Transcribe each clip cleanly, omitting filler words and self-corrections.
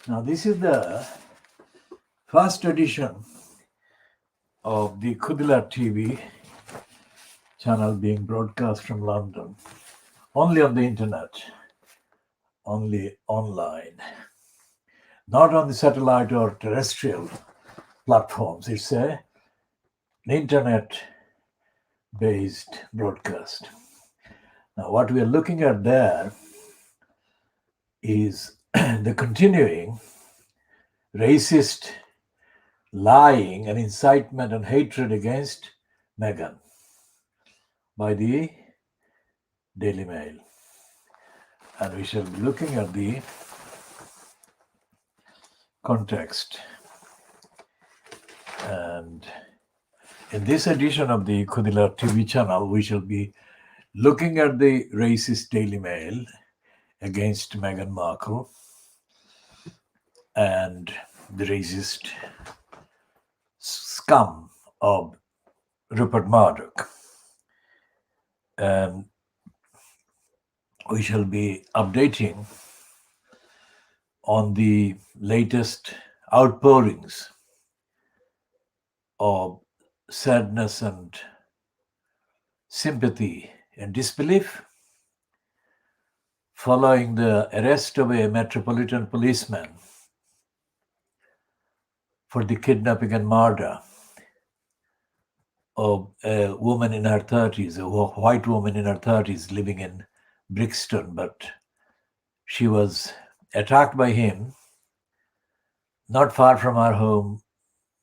Now, this is the first edition of the KhoodeelaarTV channel being broadcast from London, only on the internet, only online, not on the satellite or terrestrial platforms. It's an internet-based broadcast. Now, what we are looking at there is the continuing racist lying and incitement and hatred against Meghan by the Daily Mail. And we shall be looking at the context. And in this edition of the KhoodeelaarTV channel, we shall be looking at the racist Daily Mail against Meghan Markle and the racist scum of Rupert Murdoch. And we shall be updating on the latest outpourings of sadness and sympathy and disbelief following the arrest of a metropolitan policeman for the kidnapping and murder of a woman in her 30s, a white woman in her 30s living in Brixton, but she was attacked by him not far from our home,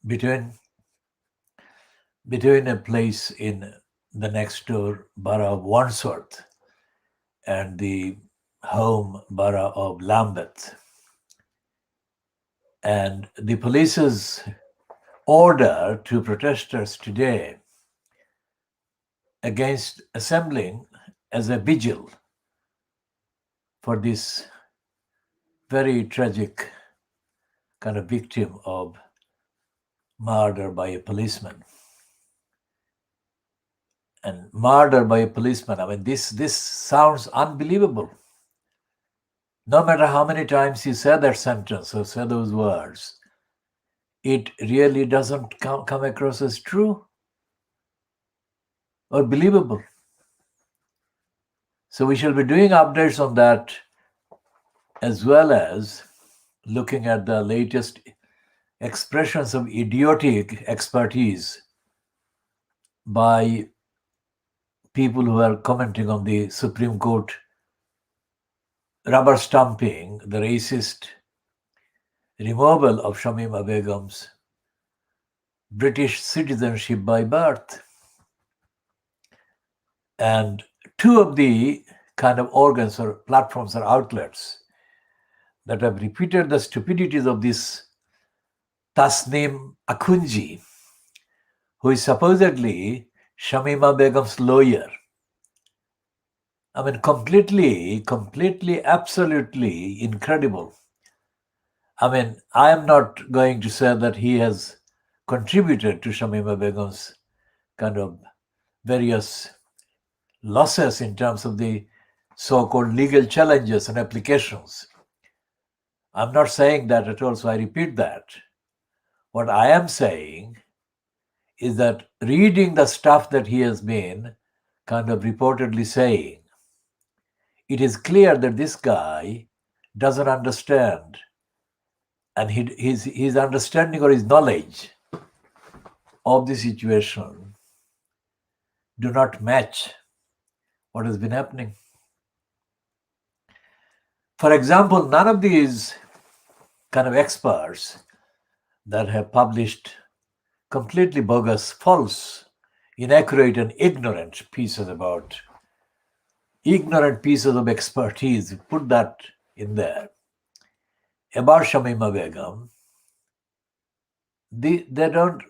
between a place in the next door borough of Wandsworth and the home borough of Lambeth. And the police's order to protesters today against assembling as a vigil for this very tragic kind of victim of murder by a policeman. And murder by a policeman, I mean, this sounds unbelievable. No matter how many times you say that sentence or say those words, it really doesn't come across as true or believable. So we shall be doing updates on that, as well as looking at the latest expressions of idiotic expertise by people who are commenting on the Supreme Court rubber stamping the racist removal of Shamima Begum's British citizenship by birth. And two of the kind of organs or platforms or outlets that have repeated the stupidities of this Tasneem Akunji, who is supposedly Shamima Begum's lawyer. I mean, completely, absolutely incredible. I mean, I am not going to say that he has contributed to Shamima Begum's kind of various losses in terms of the so-called legal challenges and applications. I'm not saying that at all, so I repeat that. What I am saying is that reading the stuff that he has been kind of reportedly saying, it is clear that this guy doesn't understand, and his understanding or his knowledge of the situation do not match what has been happening. For example, none of these kind of experts that have published completely bogus, false, inaccurate, and ignorant pieces of expertise, put that in there, about Shamima Begum, they don't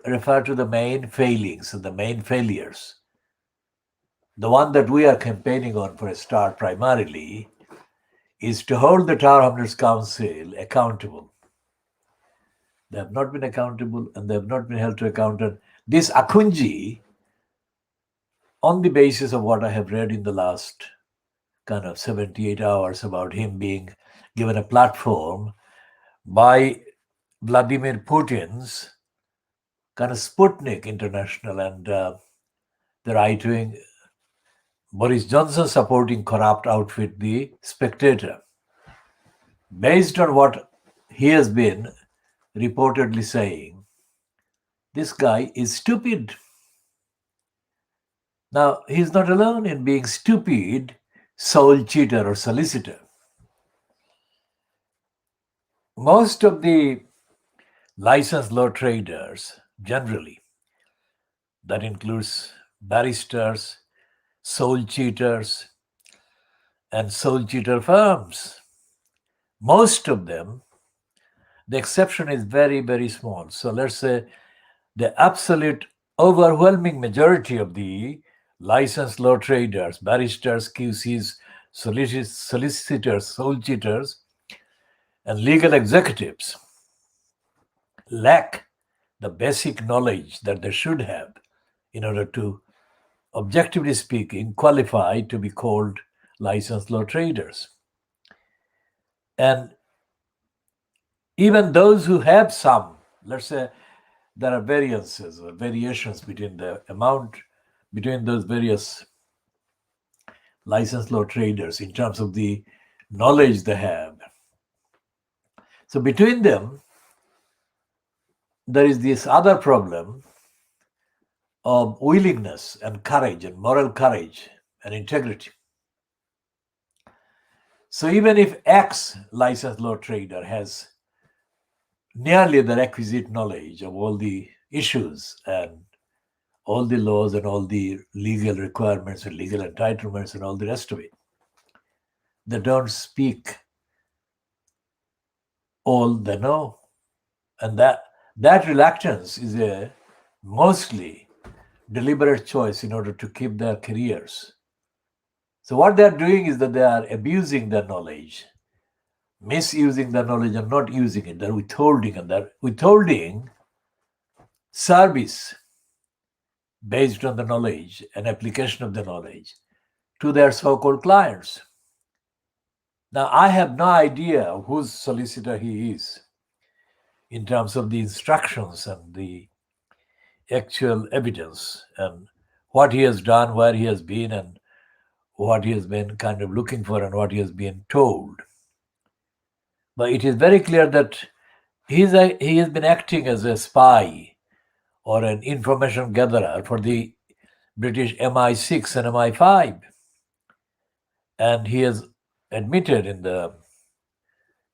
refer to the main failings and the main failures. The one that we are campaigning on for a start primarily is to hold the Tower Hamlets Council accountable. They have not been accountable, and they have not been held to account. And this Akunji, on the basis of what I have read in the last kind of 78 hours about him being given a platform by Vladimir Putin's kind of Sputnik International and the right-wing Boris Johnson supporting corrupt outfit, the Spectator. Based on what he has been reportedly saying, this guy is stupid. Now, he's not alone in being stupid, soul cheater or solicitor. Most of the licensed law traders, generally, that includes barristers, soul cheaters, and soul cheater firms, most of them, the exception is very, very small. So let's say the absolute overwhelming majority of the licensed law traders, barristers, QCs, solicitors, soul cheaters, and legal executives lack the basic knowledge that they should have in order to, objectively speaking, qualify to be called licensed law traders. And even those who have some, let's say there are variances or variations between the amount between those various licensed law traders in terms of the knowledge they have. So between them, there is this other problem of willingness and courage and moral courage and integrity. So even if X licensed law trader has nearly the requisite knowledge of all the issues and all the laws and all the legal requirements and legal entitlements and all the rest of it, they don't speak all they know. And that reluctance is a mostly deliberate choice in order to keep their careers. So what they're doing is that they are abusing their knowledge, misusing their knowledge and not using it. They're withholding, and they're withholding service based on the knowledge and application of the knowledge to their so-called clients. Now, I have no idea whose solicitor he is in terms of the instructions and the actual evidence and what he has done, where he has been, and what he has been kind of looking for and what he has been told. But it is very clear that he has been acting as a spy or an information gatherer for the British MI6 and MI5. And he has admitted in the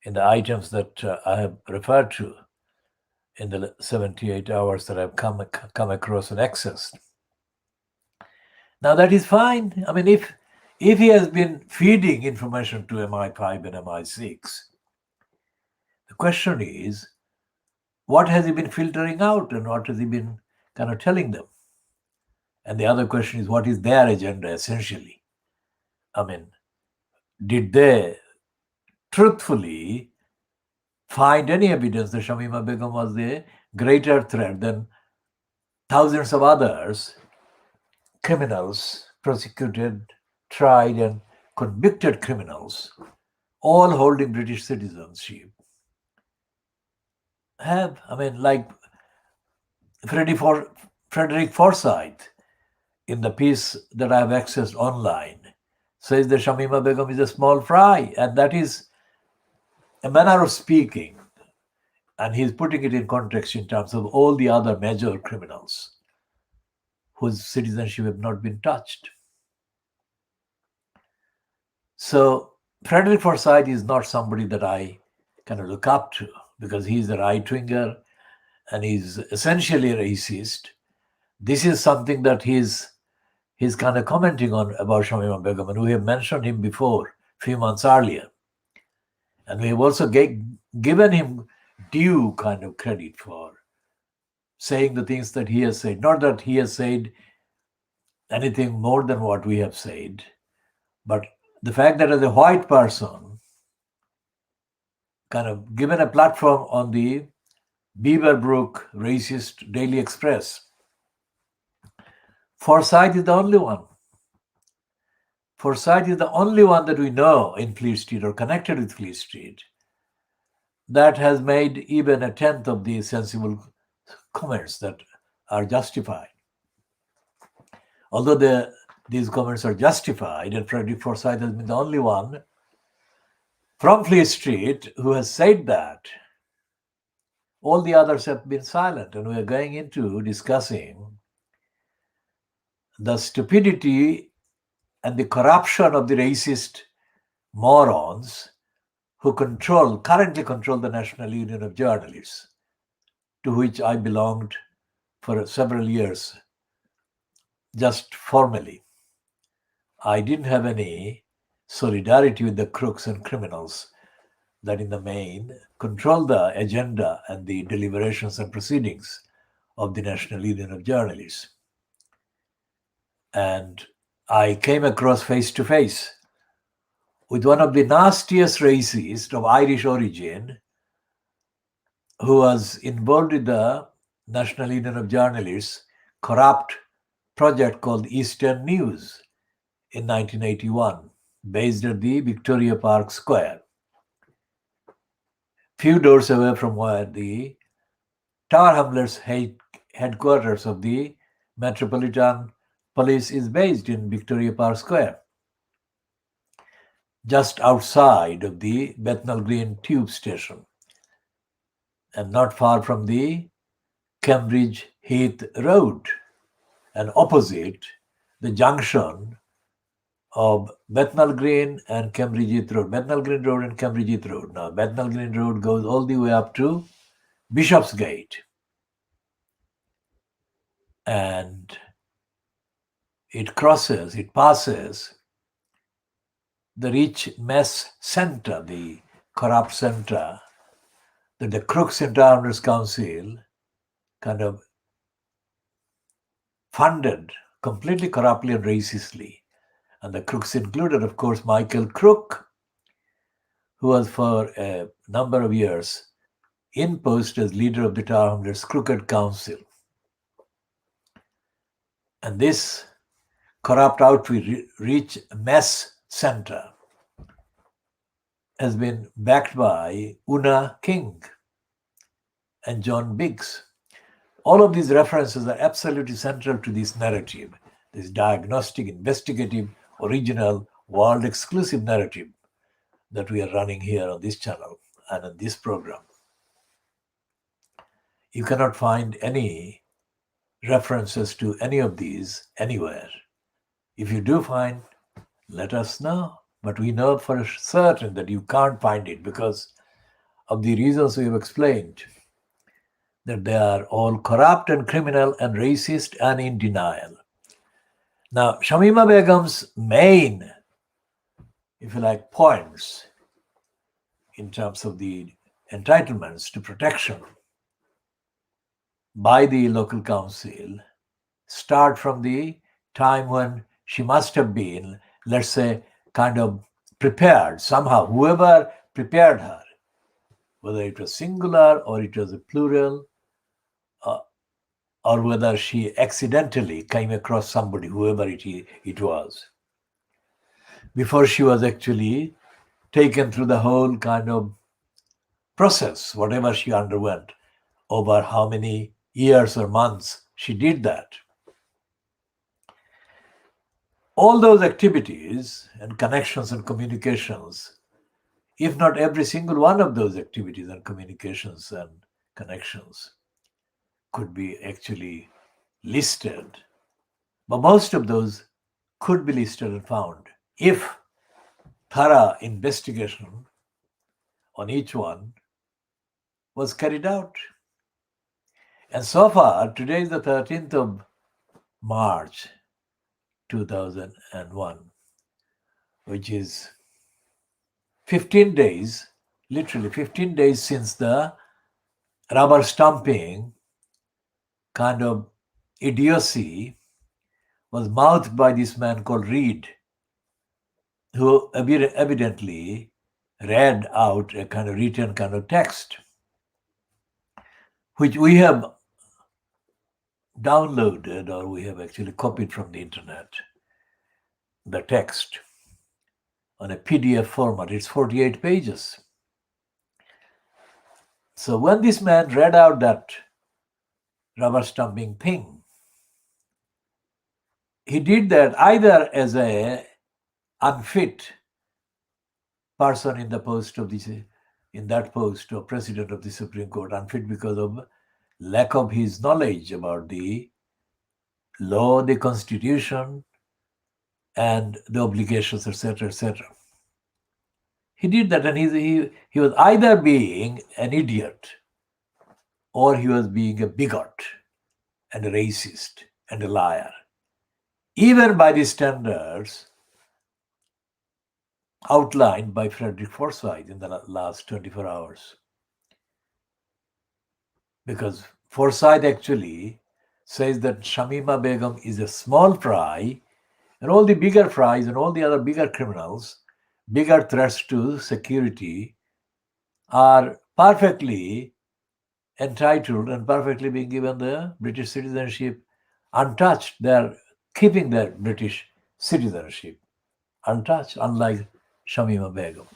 items that I have referred to in the 78 hours that I've come across and accessed. Now that is fine. I mean, if he has been feeding information to MI5 and MI6, the question is, what has he been filtering out and what has he been kind of telling them? And the other question is, what is their agenda essentially? I mean, did they truthfully find any evidence that Shamima Begum was a greater threat than thousands of others, criminals, prosecuted, tried, and convicted criminals, all holding British citizenship, have? I mean, like Frederick Forsyth, in the piece that I have accessed online, says that Shamima Begum is a small fry, and that is a manner of speaking. And he's putting it in context in terms of all the other major criminals whose citizenship have not been touched. So Frederick Forsyth is not somebody that I kind of look up to because he's a right-winger and he's essentially a racist. This is something that he's kind of commenting on about Shamima Begum, and we have mentioned him before, a few months earlier. And we have also given him due kind of credit for saying the things that he has said. Not that he has said anything more than what we have said, but the fact that as a white person, kind of given a platform on the Beaverbrook racist Daily Express, Forsyth is the only one. Forsyth is the only one that we know in Fleet Street or connected with Fleet Street that has made even a tenth of the sensible comments that are justified. Although these comments are justified, and Frederick Forsyth has been the only one from Fleet Street who has said that, all the others have been silent, and we are going into discussing the stupidity and the corruption of the racist morons who currently control the National Union of Journalists, to which I belonged for several years, just formally. I didn't have any solidarity with the crooks and criminals that in the main control the agenda and the deliberations and proceedings of the National Union of Journalists. And I came across face to face with one of the nastiest racists of Irish origin who was involved in the National Union of Journalists corrupt project called Eastern News in 1981, based at the Victoria Park Square, few doors away from where the Tower Hamlets headquarters of the Metropolitan Police is based in Victoria Park Square, just outside of the Bethnal Green Tube Station, and not far from the Cambridge Heath Road, and opposite the junction of Bethnal Green and Cambridge Heath Road. Bethnal Green Road and Cambridge Heath Road. Now, Bethnal Green Road goes all the way up to Bishopsgate. And it passes the rich mess center, the corrupt center that the crooks in Tower Hamlets Council kind of funded completely corruptly and racistly. And the crooks included, of course, Michael Crook, who was for a number of years in post as leader of the Tower Hamlets Crooked Council. And this corrupt outfit, Rich Mess Center, has been backed by Una King and John Biggs. All of these references are absolutely central to this narrative, this diagnostic, investigative, original, world-exclusive narrative that we are running here on this channel and in this program. You cannot find any references to any of these anywhere. If you do find, let us know. But we know for certain that you can't find it because of the reasons we have explained, that they are all corrupt and criminal and racist and in denial. Now, Shamima Begum's main, if you like, points in terms of the entitlements to protection by the local council start from the time when she must have been, let's say, kind of prepared somehow, whoever prepared her, whether it was singular or it was a plural, or whether she accidentally came across somebody, whoever it was, before she was actually taken through the whole kind of process, whatever she underwent, over how many years or months she did that. All those activities and connections and communications, if not every single one of those activities and communications and connections, could be actually listed, but most of those could be listed and found if thorough investigation on each one was carried out. And so far, today is the 13th of March 2001, which is 15 days, literally 15 days since the rubber stamping kind of idiocy was mouthed by this man called Reed, who evidently read out a kind of written kind of text, which we have downloaded or we have actually copied from the internet, the text on a PDF format. It's 48 pages. So when this man read out that rubber stamping thing, he did that either as a unfit person in the post of this, in that post of president of the Supreme Court, unfit because of lack of his knowledge about the law, the constitution, and the obligations, etc., etc. He did that, and he was either being an idiot or he was being a bigot and a racist and a liar, even by the standards outlined by Frederick Forsyth in the last 24 hours. Because Forsyth actually says that Shamima Begum is a small fry, and all the bigger fries and all the other bigger criminals, bigger threats to security, are perfectly entitled and perfectly being given the British citizenship untouched. They're keeping their British citizenship untouched, unlike Shamima Begum.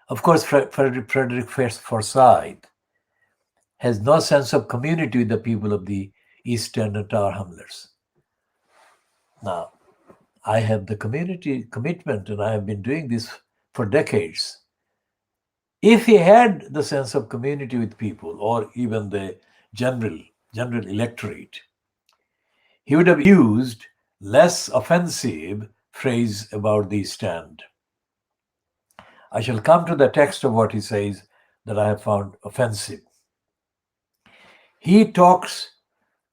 Of course, Frederick Forsyth has no sense of community with the people of the East End and Tower Hamlets. Now, I have the community commitment and I have been doing this for decades. If he had the sense of community with people or even the general electorate, he would have used less offensive phrase about the East End. I shall come to the text of what he says that I have found offensive. He talks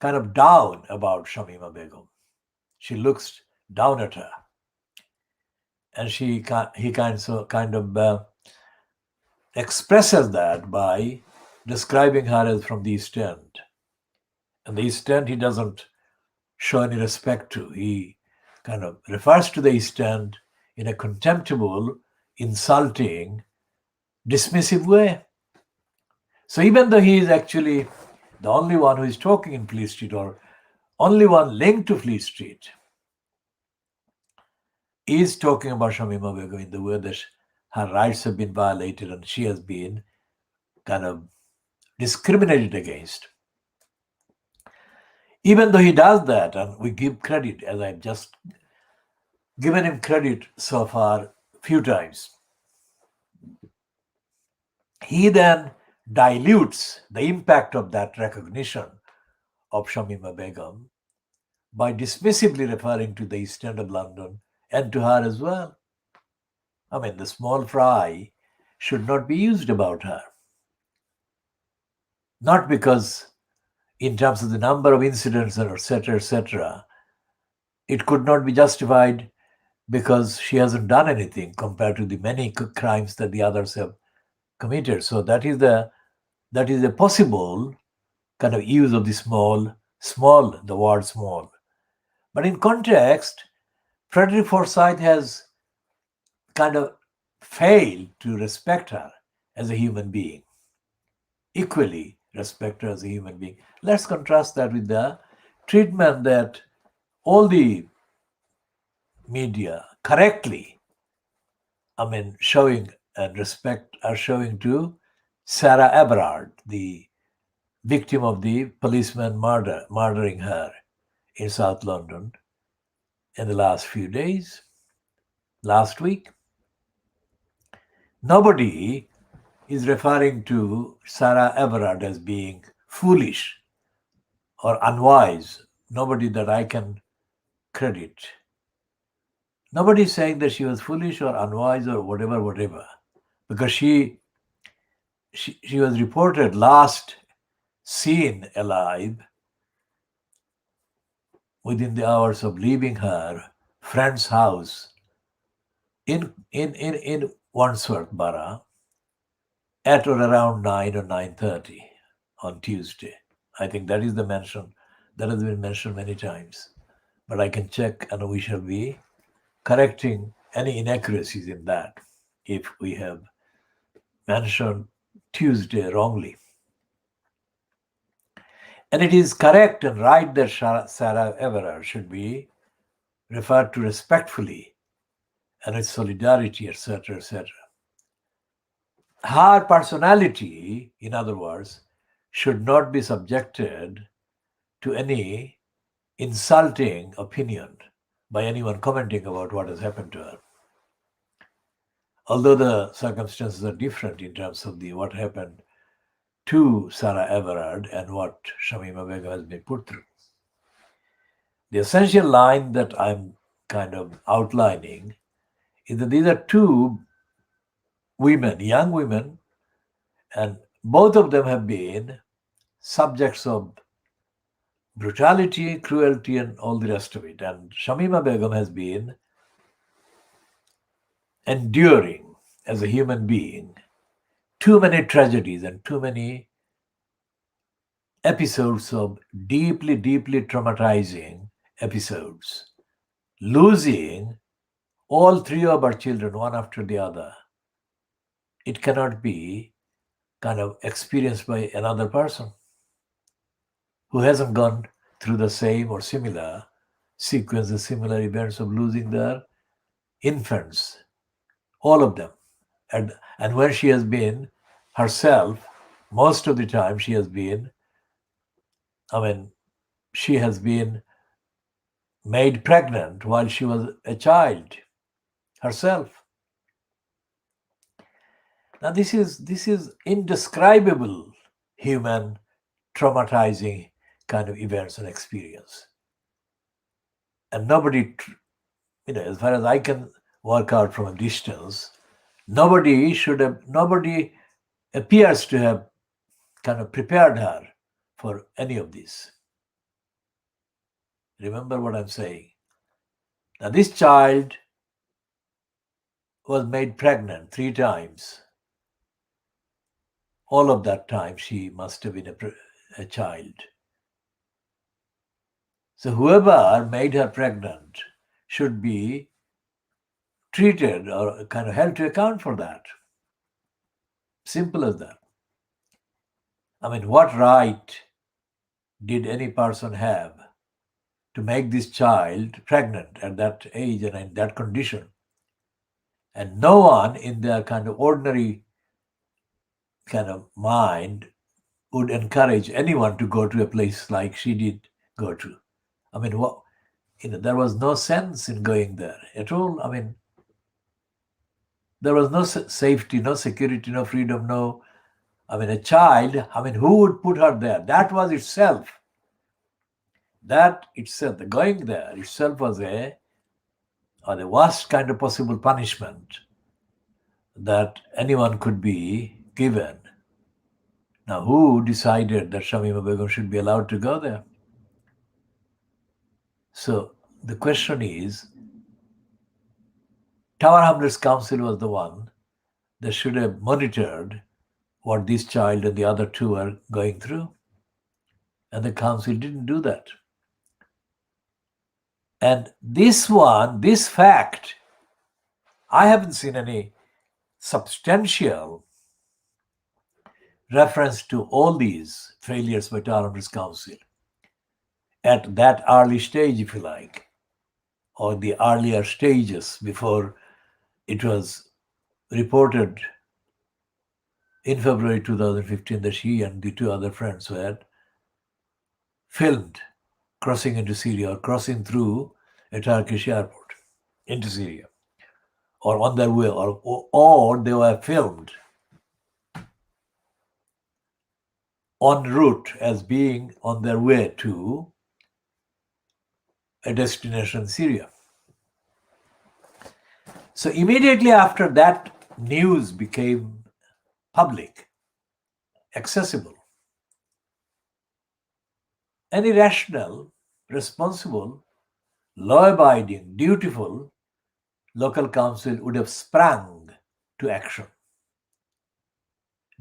kind of down about Shamima Begum. She looks down at her, and he kind of expresses that by describing her as from the East End. And the East End he doesn't show any respect to. He kind of refers to the East End in a contemptible, insulting, dismissive way. So even though he is actually the only one who is talking in Fleet Street or only one linked to Fleet Street, he is talking about Shamima Begum in the way that her rights have been violated and she has been kind of discriminated against. Even though he does that, and we give credit, as I've just given him credit so far a few times, he then dilutes the impact of that recognition of Shamima Begum by dismissively referring to the East End of London and to her as well. I mean, the small fry should not be used about her. Not because in terms of the number of incidents, etc., it could not be justified because she hasn't done anything compared to the many crimes that the others have committed. So that is a possible kind of use of the small, the word small. But in context, Frederick Forsyth has kind of failed to respect her as a human being, equally respect her as a human being. Let's contrast that with the treatment that all the media correctly, showing and respect are showing to Sarah Everard, the victim of the policeman murdering her in South London in the last few days, last week. Nobody is referring to Sarah Everard as being foolish or unwise. Nobody that I can credit. Nobody is saying that she was foolish or unwise or whatever, because she was reported last seen alive within the hours of leaving her friend's house in Wandsworth Borough at or around 9 or 9:30 on Tuesday. I think that is the mention that has been mentioned many times, but I can check and we shall be correcting any inaccuracies in that if we have mentioned Tuesday wrongly. And it is correct and right that Sarah Everard should be referred to respectfully and with solidarity, etc., etc. her personality, in other words, should not be subjected to any insulting opinion by anyone commenting about what has happened to her. Although the circumstances are different in terms of what happened to Sarah Everard and what Shamima Begum has been put through. The essential line that I'm kind of outlining is that these are two women, young women, and both of them have been subjects of brutality, cruelty, and all the rest of it. And Shamima Begum has been enduring as a human being too many tragedies and too many episodes of deeply, deeply traumatizing episodes, losing all three of our children one after the other. It cannot be kind of experienced by another person who hasn't gone through the same or similar sequences, similar events of losing their infants, all of them. And when she has been herself, most of the time she has been, she has been made pregnant while she was a child herself. Now this is indescribable human traumatizing kind of events and experience. And nobody, as far as I can work out from a distance, nobody appears to have kind of prepared her for any of this. Remember what I'm saying. Now this child was made pregnant 3 times. All of that time she must have been a child. So whoever made her pregnant should be treated or kind of held to account for that. Simple as that. What right did any person have to make this child pregnant at that age and in that condition? And no one in their kind of ordinary kind of mind would encourage anyone to go to a place like she did go to. There was no sense in going there at all. There was no safety, no security, no freedom, no. A child, who would put her there? That itself, the going there itself was the worst kind of possible punishment that anyone could be given. Now, who decided that Shamima Begum should be allowed to go there? So the question is, Tower Hamlets Council was the one that should have monitored what this child and the other two are going through. And the council didn't do that. And this fact, I haven't seen any substantial reference to all these failures by Tower Hamlets Council at that early stage, if you like, or the earlier stages before it was reported in February 2015 that she and the 2 other friends were filmed crossing into Syria or crossing through a Turkish airport into Syria, or on their way, or they were filmed en route as being on their way to a destination, Syria. So immediately after that news became public, accessible, any rational, responsible, law-abiding, dutiful local council would have sprung to action.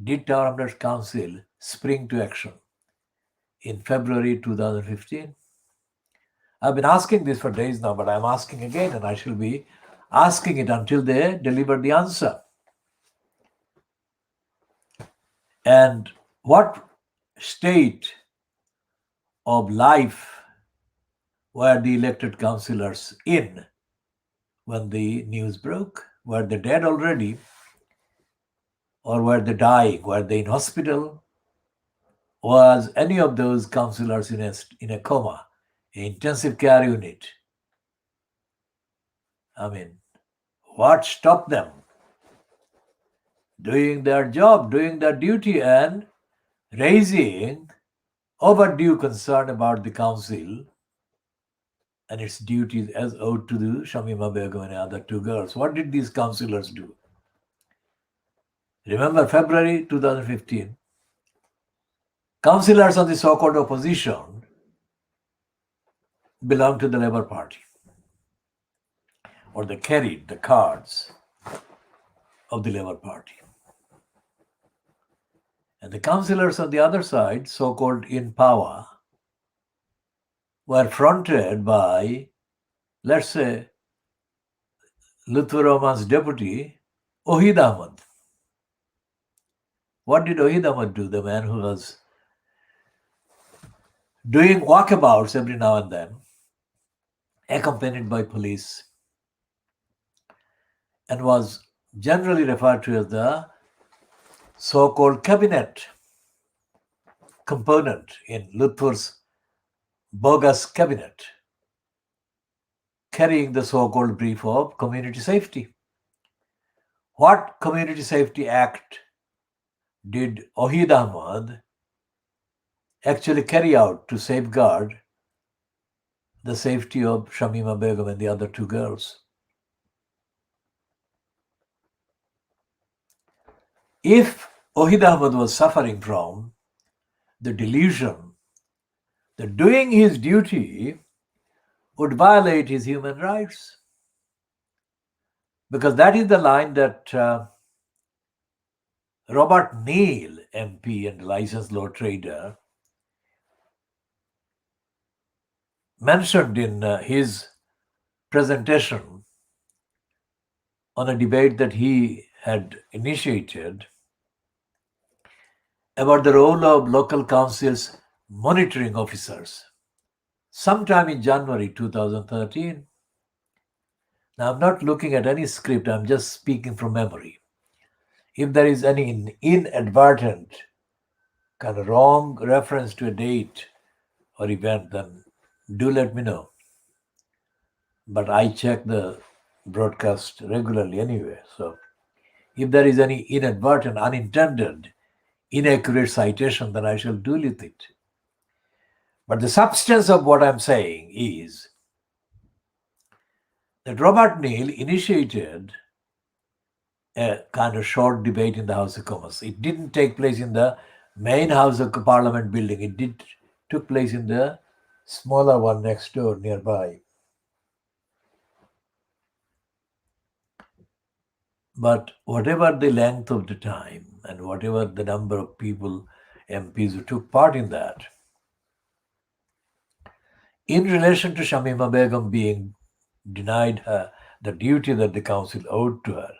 Did Tower Hamlets Council spring to action in February 2015? I've been asking this for days now, but I'm asking again, and I shall be asking it until they deliver the answer. And what state of life were the elected councillors in when the news broke? Were they dead already? or were they dying? Were they in hospital? Was any of those councillors in a coma, intensive care unit? I mean, what stopped them doing their job, doing their duty, and raising overdue concern about the council and its duties as owed to the Shamima Begum and the other two girls? What did these councillors do? Remember February 2015? Councillors of the so-called opposition belonged to the Labour Party, or they carried the cards of the Labour Party. And the councillors on the other side, so-called in power, were fronted by, let's say, Lutfur Rahman's deputy, Ohid Ahmad. What did Ohid Ahmad do, the man who was doing walkabouts every now and then, accompanied by police, and was generally referred to as the so-called cabinet component in Lutfur's bogus cabinet, carrying the so-called brief of community safety. What Community Safety Act did Ohid Ahmad actually carry out to safeguard the safety of Shamima Begum and the other two girls? If Ohid Ahmad was suffering from the delusion that doing his duty would violate his human rights, because that is the line that Robert Neil, MP and licensed law trader, mentioned in his presentation on a debate that he had initiated about the role of local councils monitoring officers sometime in January 2013. Now, I'm not looking at any script, I'm just speaking from memory. If there is any inadvertent kind of wrong reference to a date or event, then do let me know. But I check the broadcast regularly anyway. So if there is any inadvertent, unintended, inaccurate citation, then I shall deal with it. But the substance of what I'm saying is that Robert Neil initiated a kind of short debate in the House of Commons. It didn't take place in the main House of Parliament building. It took place in the smaller one next door nearby. But whatever the length of the time and whatever the number of people, MPs who took part in that, in relation to Shamima Begum being denied her the duty that the council owed to her,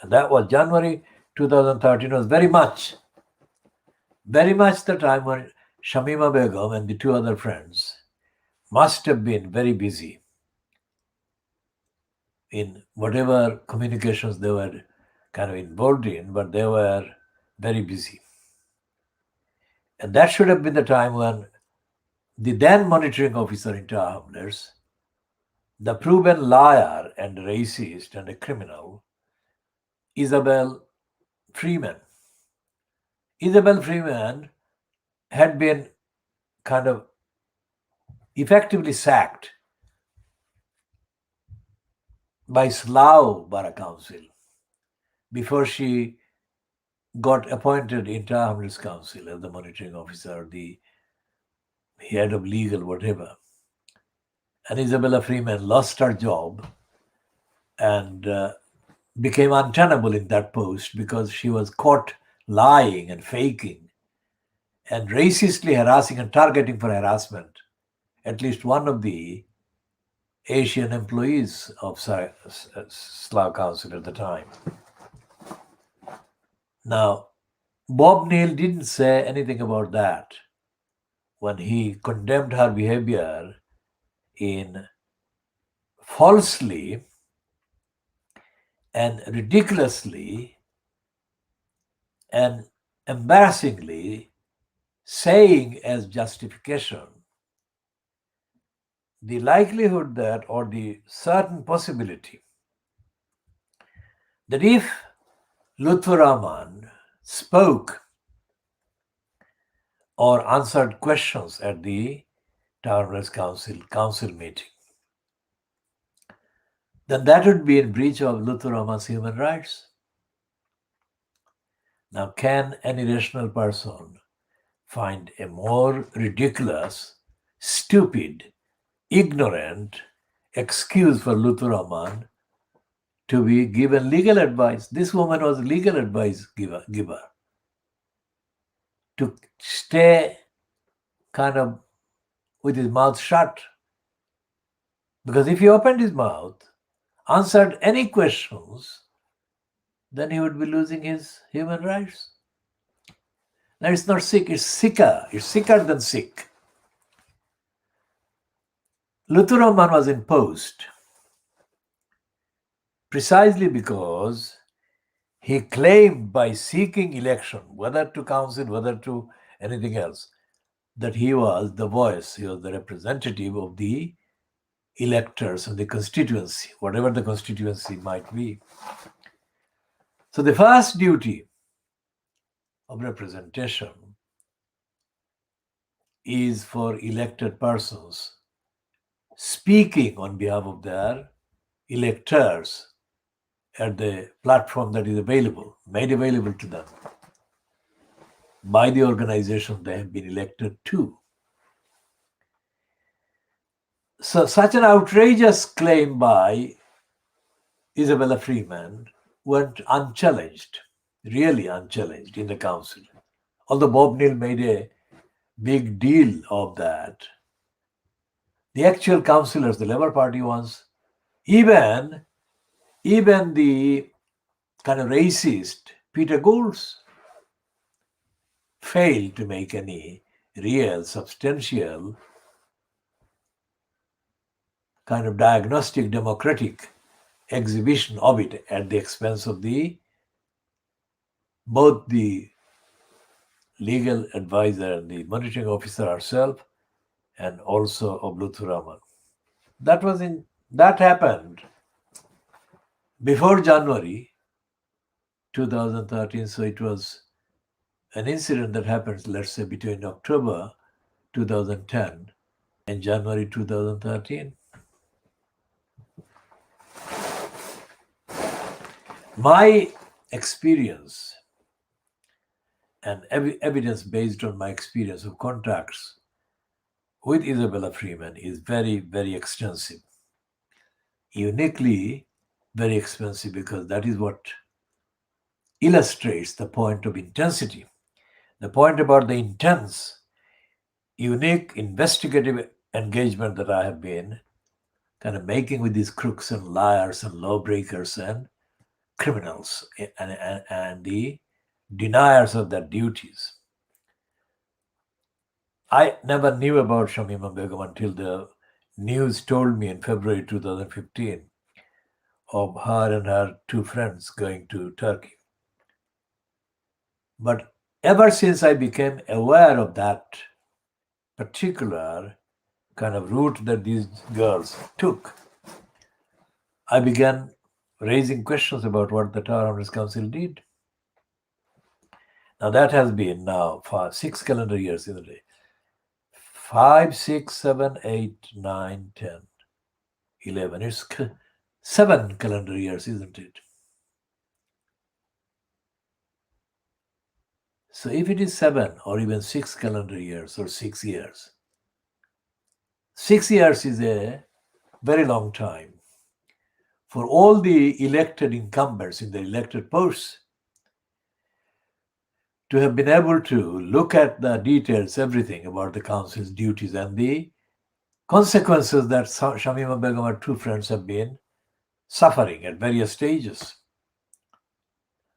and that was January 2013, was very much the time when Shamima Begum and the two other friends must have been very busy in whatever communications they were kind of involved in, but they were very busy. And that should have been the time when the then monitoring officer in Tower Hamlets, the proven liar and racist and a criminal, Isabel Freeman. Isabel Freeman had been kind of effectively sacked by Slough Borough Council before she got appointed in Tower Hamlets Council as the monitoring officer, the head of legal, whatever. And Isabella Freeman lost her job and became untenable in that post because she was caught lying and faking and racistly harassing and targeting for harassment at least one of the Asian employees of Slough Council at the time. Now, Bob Neal didn't say anything about that when he condemned her behavior in falsely and ridiculously and embarrassingly saying as justification the likelihood that, or the certain possibility, that if Lutfur Rahman spoke or answered questions at the Townless Council meeting, then that would be in breach of Lutfur Rahman's human rights. Now, can any rational person find a more ridiculous, stupid, ignorant excuse for Lutfur Rahman to be given legal advice? This woman was legal advice giver to stay kind of with his mouth shut. Because if he opened his mouth, answered any questions, then he would be losing his human rights. Now it's not sick, it's sicker. It's sicker than sick. Lutfur Rahman was imposed precisely because he claimed by seeking election, whether to council, whether to anything else, that he was the voice, he was the representative of the electors of the constituency, whatever the constituency might be. So the first duty of representation is for elected persons speaking on behalf of their electors at the platform that is available, made available to them by the organization they have been elected to. So such an outrageous claim by Isabella Freeman went unchallenged, really unchallenged in the council. Although Bob Neal made a big deal of that, the actual councillors, the Labour Party ones, even the kind of racist Peter Goulds failed to make any real, substantial kind of diagnostic democratic exhibition of it at the expense of both the legal advisor and the monitoring officer herself, and also of Lutfur Rahman. That happened before January 2013, so it was an incident that happened, let's say, between October 2010 and January 2013. My experience and evidence based on my experience of contacts with Isabella Freeman is very, very extensive. Uniquely very expensive, because that is what illustrates the point of intensity, the point about the intense, unique investigative engagement that I have been kind of making with these crooks and liars and lawbreakers and criminals and the deniers of their duties. I never knew about Shamima Begum until the news told me in February 2015 of her and her two friends going to Turkey. But ever since I became aware of that particular kind of route that these girls took, I began raising questions about what the Tower Hamlets Council did. Now that has been now for 6 calendar years, isn't it? 5, 6, 7, 8, 9, 10, 11. It's 7 calendar years, isn't it? So if it is 7 or even 6 calendar years or 6 years, 6 years is a very long time for all the elected incumbents in the elected posts to have been able to look at the details, everything about the council's duties and the consequences that Shamima Begum and her two friends have been suffering at various stages.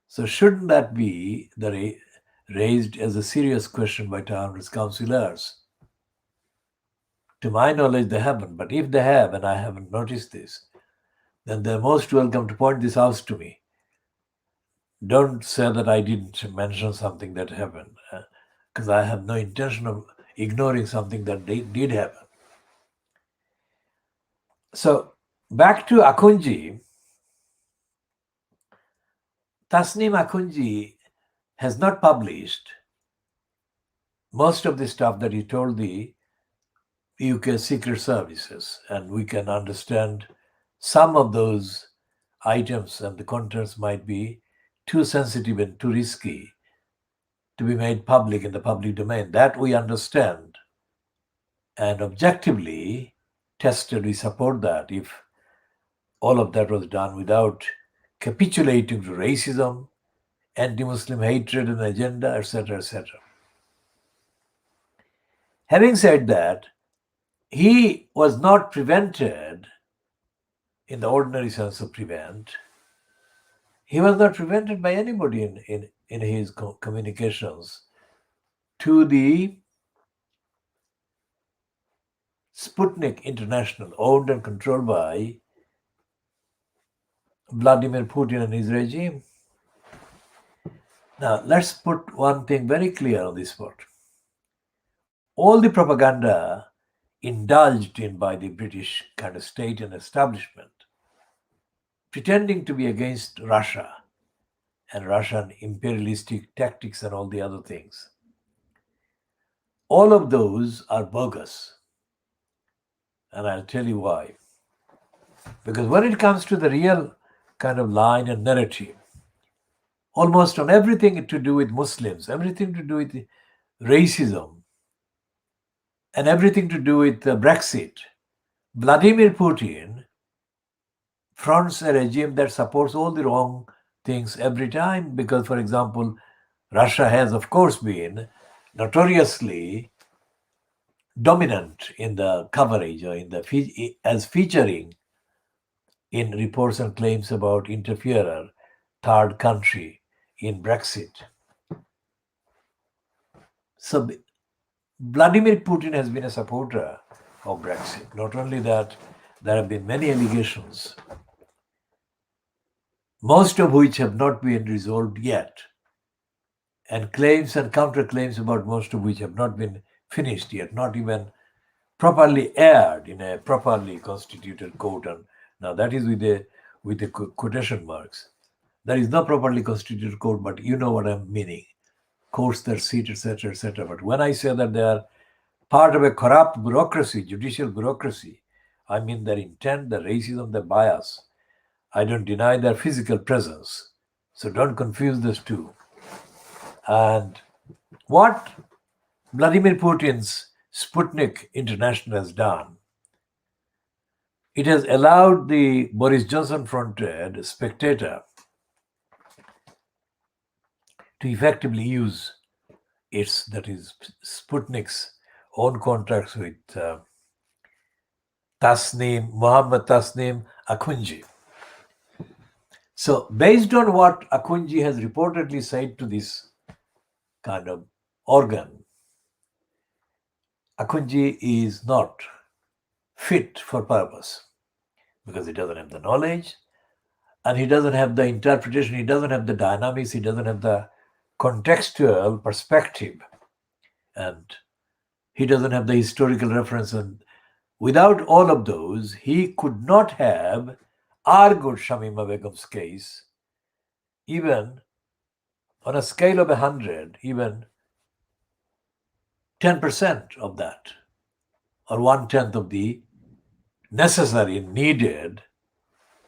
So shouldn't that be raised as a serious question by Tower Hamlets councillors? To my knowledge, they haven't. But if they have, and I haven't noticed this, then they're most welcome to point this out to me. Don't say that I didn't mention something that happened, because I have no intention of ignoring something that did happen. So back to Akhundji. Tasneem Akhundji has not published most of the stuff that he told the UK Secret Services, and we can understand some of those items and the contents might be too sensitive and too risky to be made public in the public domain. That we understand. And objectively tested, we support that if all of that was done without capitulating to racism, anti-Muslim hatred and agenda, etc., etc. Having said that, he was not prevented in the ordinary sense of prevent. He was not prevented by anybody in his communications to the Sputnik International, owned and controlled by Vladimir Putin and his regime. Now, let's put one thing very clear on this spot. All the propaganda indulged in by the British kind of state and establishment, pretending to be against Russia and Russian imperialistic tactics and all the other things, all of those are bogus. And I'll tell you why. Because when it comes to the real kind of line and narrative, almost on everything to do with Muslims, everything to do with racism, and everything to do with Brexit, Vladimir Putin fronts a regime that supports all the wrong things every time. Because, for example, Russia has, of course, been notoriously dominant in the coverage or as featuring in reports and claims about interferer, third country in Brexit. So Vladimir Putin has been a supporter of Brexit. Not only that, there have been many allegations, most of which have not been resolved yet, and claims and counterclaims about most of which have not been finished yet, not even properly aired in a properly constituted court. And now that is with the quotation marks. There is no properly constituted court, but you know what I'm meaning. Courts that sit, etc., etc. But when I say that they are part of a corrupt bureaucracy, judicial bureaucracy, I mean their intent, their racism, their bias. I don't deny their physical presence. So don't confuse those two. And what Vladimir Putin's Sputnik International has done, it has allowed the Boris Johnson fronted Spectator to effectively use its, that is Sputnik's own contracts with Mohammed Tasneem Akhundji. So based on what Akhundji has reportedly said to this kind of organ, Akhundji is not fit for purpose because he doesn't have the knowledge and he doesn't have the interpretation, he doesn't have the dynamics, he doesn't have the contextual perspective, and he doesn't have the historical reference. And without all of those, he could not have argued Shamima Begum's case, even on a scale of 100, even 10% of that, or 1/10 of the necessary, needed,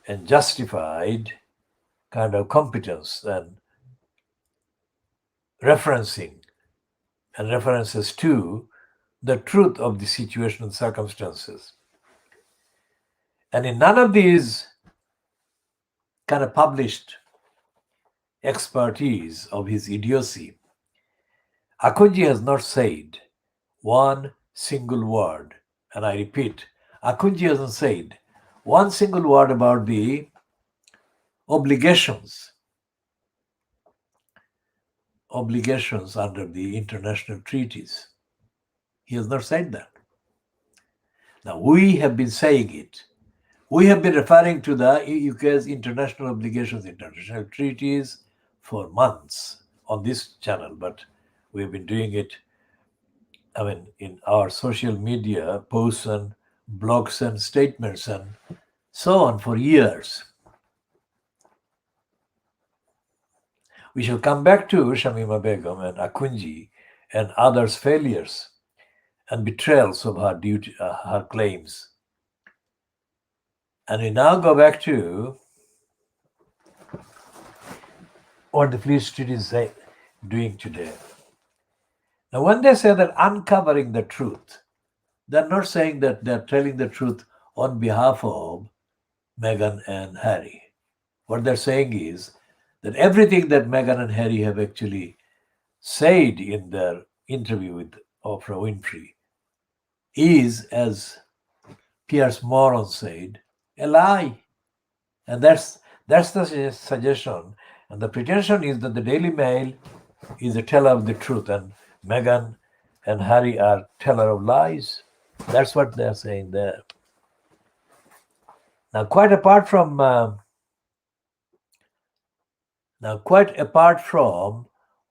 and justified kind of competence and referencing and references to the truth of the situation and circumstances. And in none of these kind of published expertise of his idiocy, Akhundji has not said one single word. And I repeat, Akhundji hasn't said one single word about the obligations under the international treaties. He has not said that. Now, we have been saying it. We have been referring to the UK's international obligations, international treaties for months on this channel, but we've been doing it, in our social media posts and blogs and statements and so on for years. We shall come back to Shamima Begum and Akunji and others' failures and betrayals of her duty, her claims. And we now go back to what the Fleet Street is doing today. Now, when they say that uncovering the truth, they're not saying that they're telling the truth on behalf of Meghan and Harry. What they're saying is that everything that Meghan and Harry have actually said in their interview with Oprah Winfrey is, as Piers Morgan said, a lie. And that's the suggestion. And the pretension is that the Daily Mail is a teller of the truth and Meghan and Harry are teller of lies. That's what they're saying there. Now, quite apart from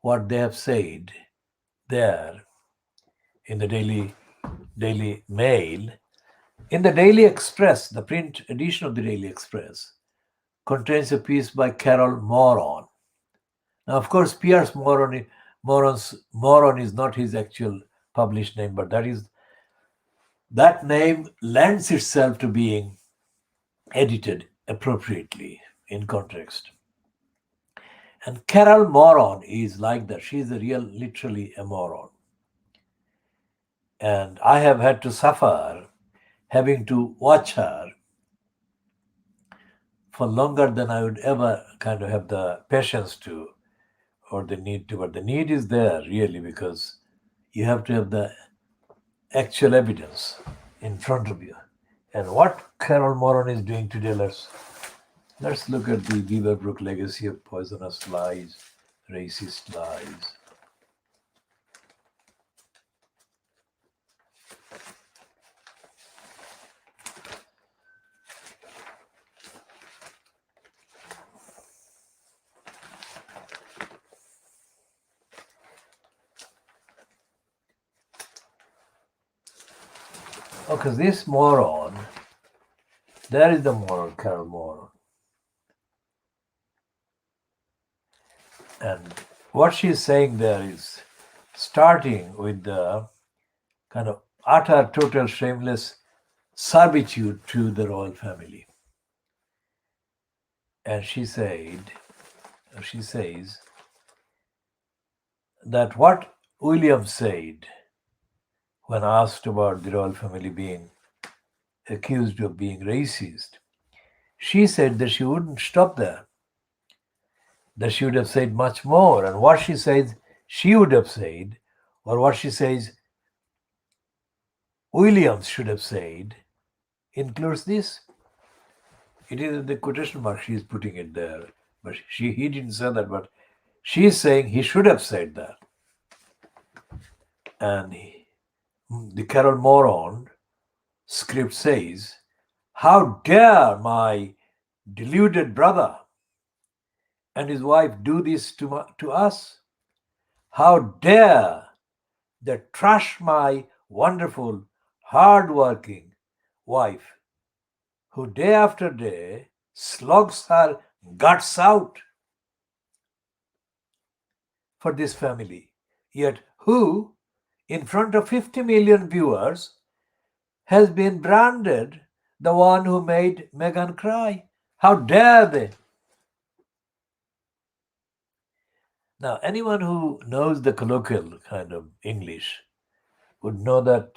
what they have said there in the Daily Mail, in the Daily Express, the print edition of the Daily Express contains a piece by Carol Moron. Now, of course, Piers Moron is not his actual published name, but that name lends itself to being edited appropriately in context. And Carol Moron is like that. She's literally a moron. And I have had to suffer having to watch her for longer than I would ever kind of have the patience to or the need to. But the need is there really, because you have to have the actual evidence in front of you. And what Carol Moron is doing today, let's look at the Beaverbrook legacy of poisonous lies, racist lies. Because this moron, there is the moron, Carol Moron. And what she's saying there is starting with the kind of utter, total, shameless servitude to the royal family. And she says that what William said when asked about the royal family being accused of being racist, she said that she wouldn't stop there, that she would have said much more. And what she says she would have said, or what she says Williams should have said, includes this. It is the quotation mark, she is putting it there. But he didn't say that, but she is saying he should have said that. And the Carol Moron script says, "How dare my deluded brother and his wife do this to us? How dare they trash my wonderful, hard-working wife, who day after day slogs her guts out for this family, yet who, in front of 50 million viewers, has been branded the one who made Meghan cry. How dare they?" Now, anyone who knows the colloquial kind of English would know that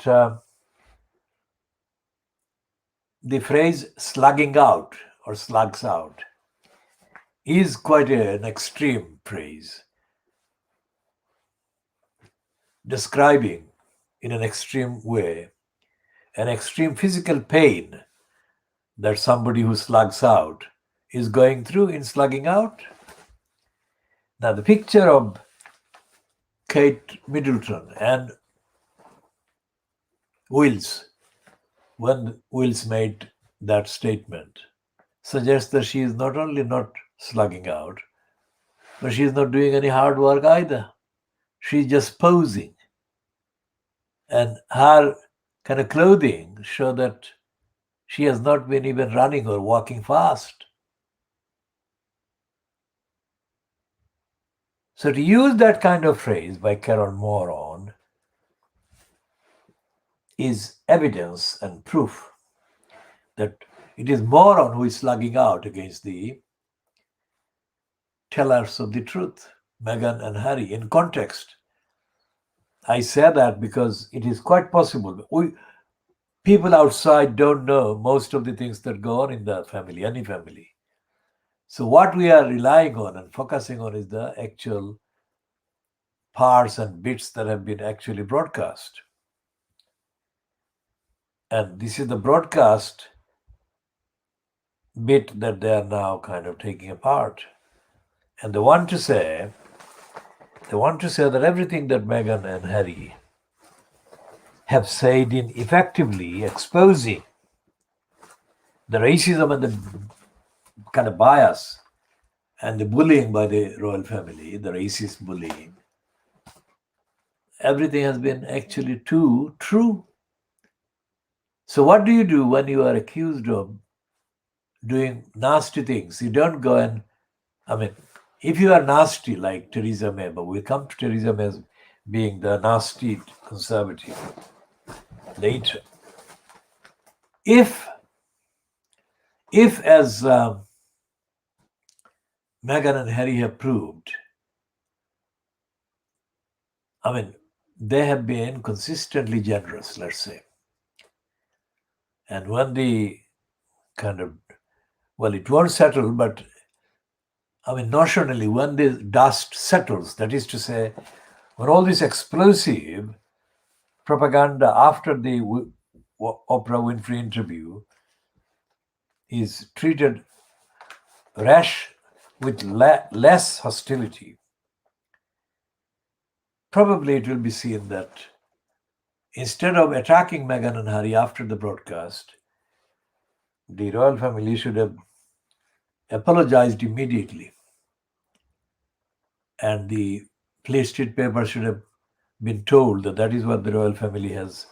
the phrase slugging out or slugs out is quite an extreme phrase, describing in an extreme way an extreme physical pain that somebody who slugs out is going through in slugging out. Now, the picture of Kate Middleton and Wills, when Wills made that statement, suggests that she is not only not slugging out, But she's not doing any hard work either. She's just posing. And her kind of clothing show that she has not been even running or walking fast. So to use that kind of phrase by Carol Moron is evidence and proof that it is Moron who is slugging out against the tellers of the truth, Meghan and Harry. In context, I say that because it is quite possible. People outside don't know most of the things that go on in the family, any family. So what we are relying on and focusing on is the actual parts and bits that have been actually broadcast. And this is the broadcast bit that they are now kind of taking apart. And they want to say that everything that Meghan and Harry have said in effectively exposing the racism and the kind of bias and the bullying by the royal family, the racist bullying, everything has been actually too true. So what do you do when you are accused of doing nasty things? You don't go and, if you are nasty like Theresa May, but we'll come to Theresa May as being the nasty conservative later. If as Meghan and Harry have proved, they have been consistently generous, let's say. And when the it won't settle, but notionally, when the dust settles, that is to say, when all this explosive propaganda after the Oprah Winfrey interview is treated rash with less hostility, probably it will be seen that instead of attacking Meghan and Harry after the broadcast, the royal family should have apologized immediately. And the Fleet Street paper should have been told that is what the royal family has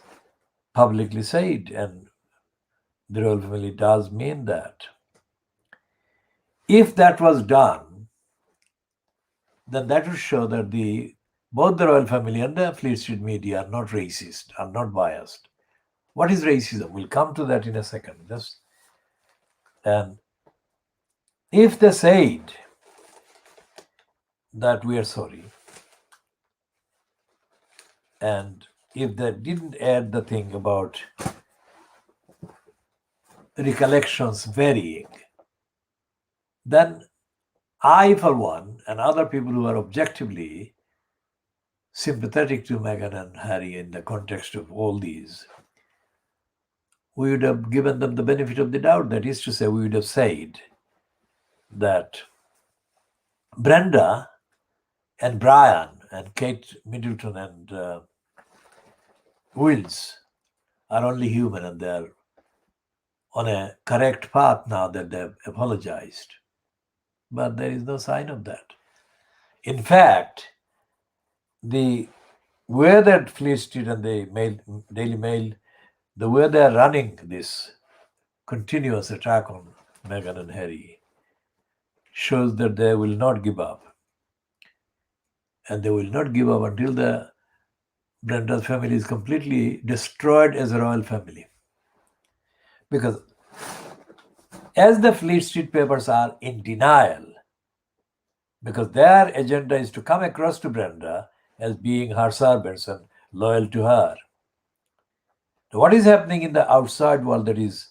publicly said. And the royal family does mean that. If that was done, then that would show that both the royal family and the Fleet Street media are not racist, are not biased. What is racism? We'll come to that in a second. And if they said that we are sorry, and if they didn't add the thing about recollections varying, then I, for one, and other people who are objectively sympathetic to Meghan and Harry in the context of all these, we would have given them the benefit of the doubt. That is to say, we would have said that Brenda and Brian and Kate Middleton and Wills are only human, and they're on a correct path now that they've apologized. But there is no sign of that. In fact, the way that Fleet Street and the Daily Mail, the way they are running this continuous attack on Meghan and Harry shows that they will not give up. And they will not give up until the Brenda's family is completely destroyed as a royal family. Because as the Fleet Street papers are in denial, because their agenda is to come across to Brenda as being her servants and loyal to her. Now, what is happening in the outside world, that is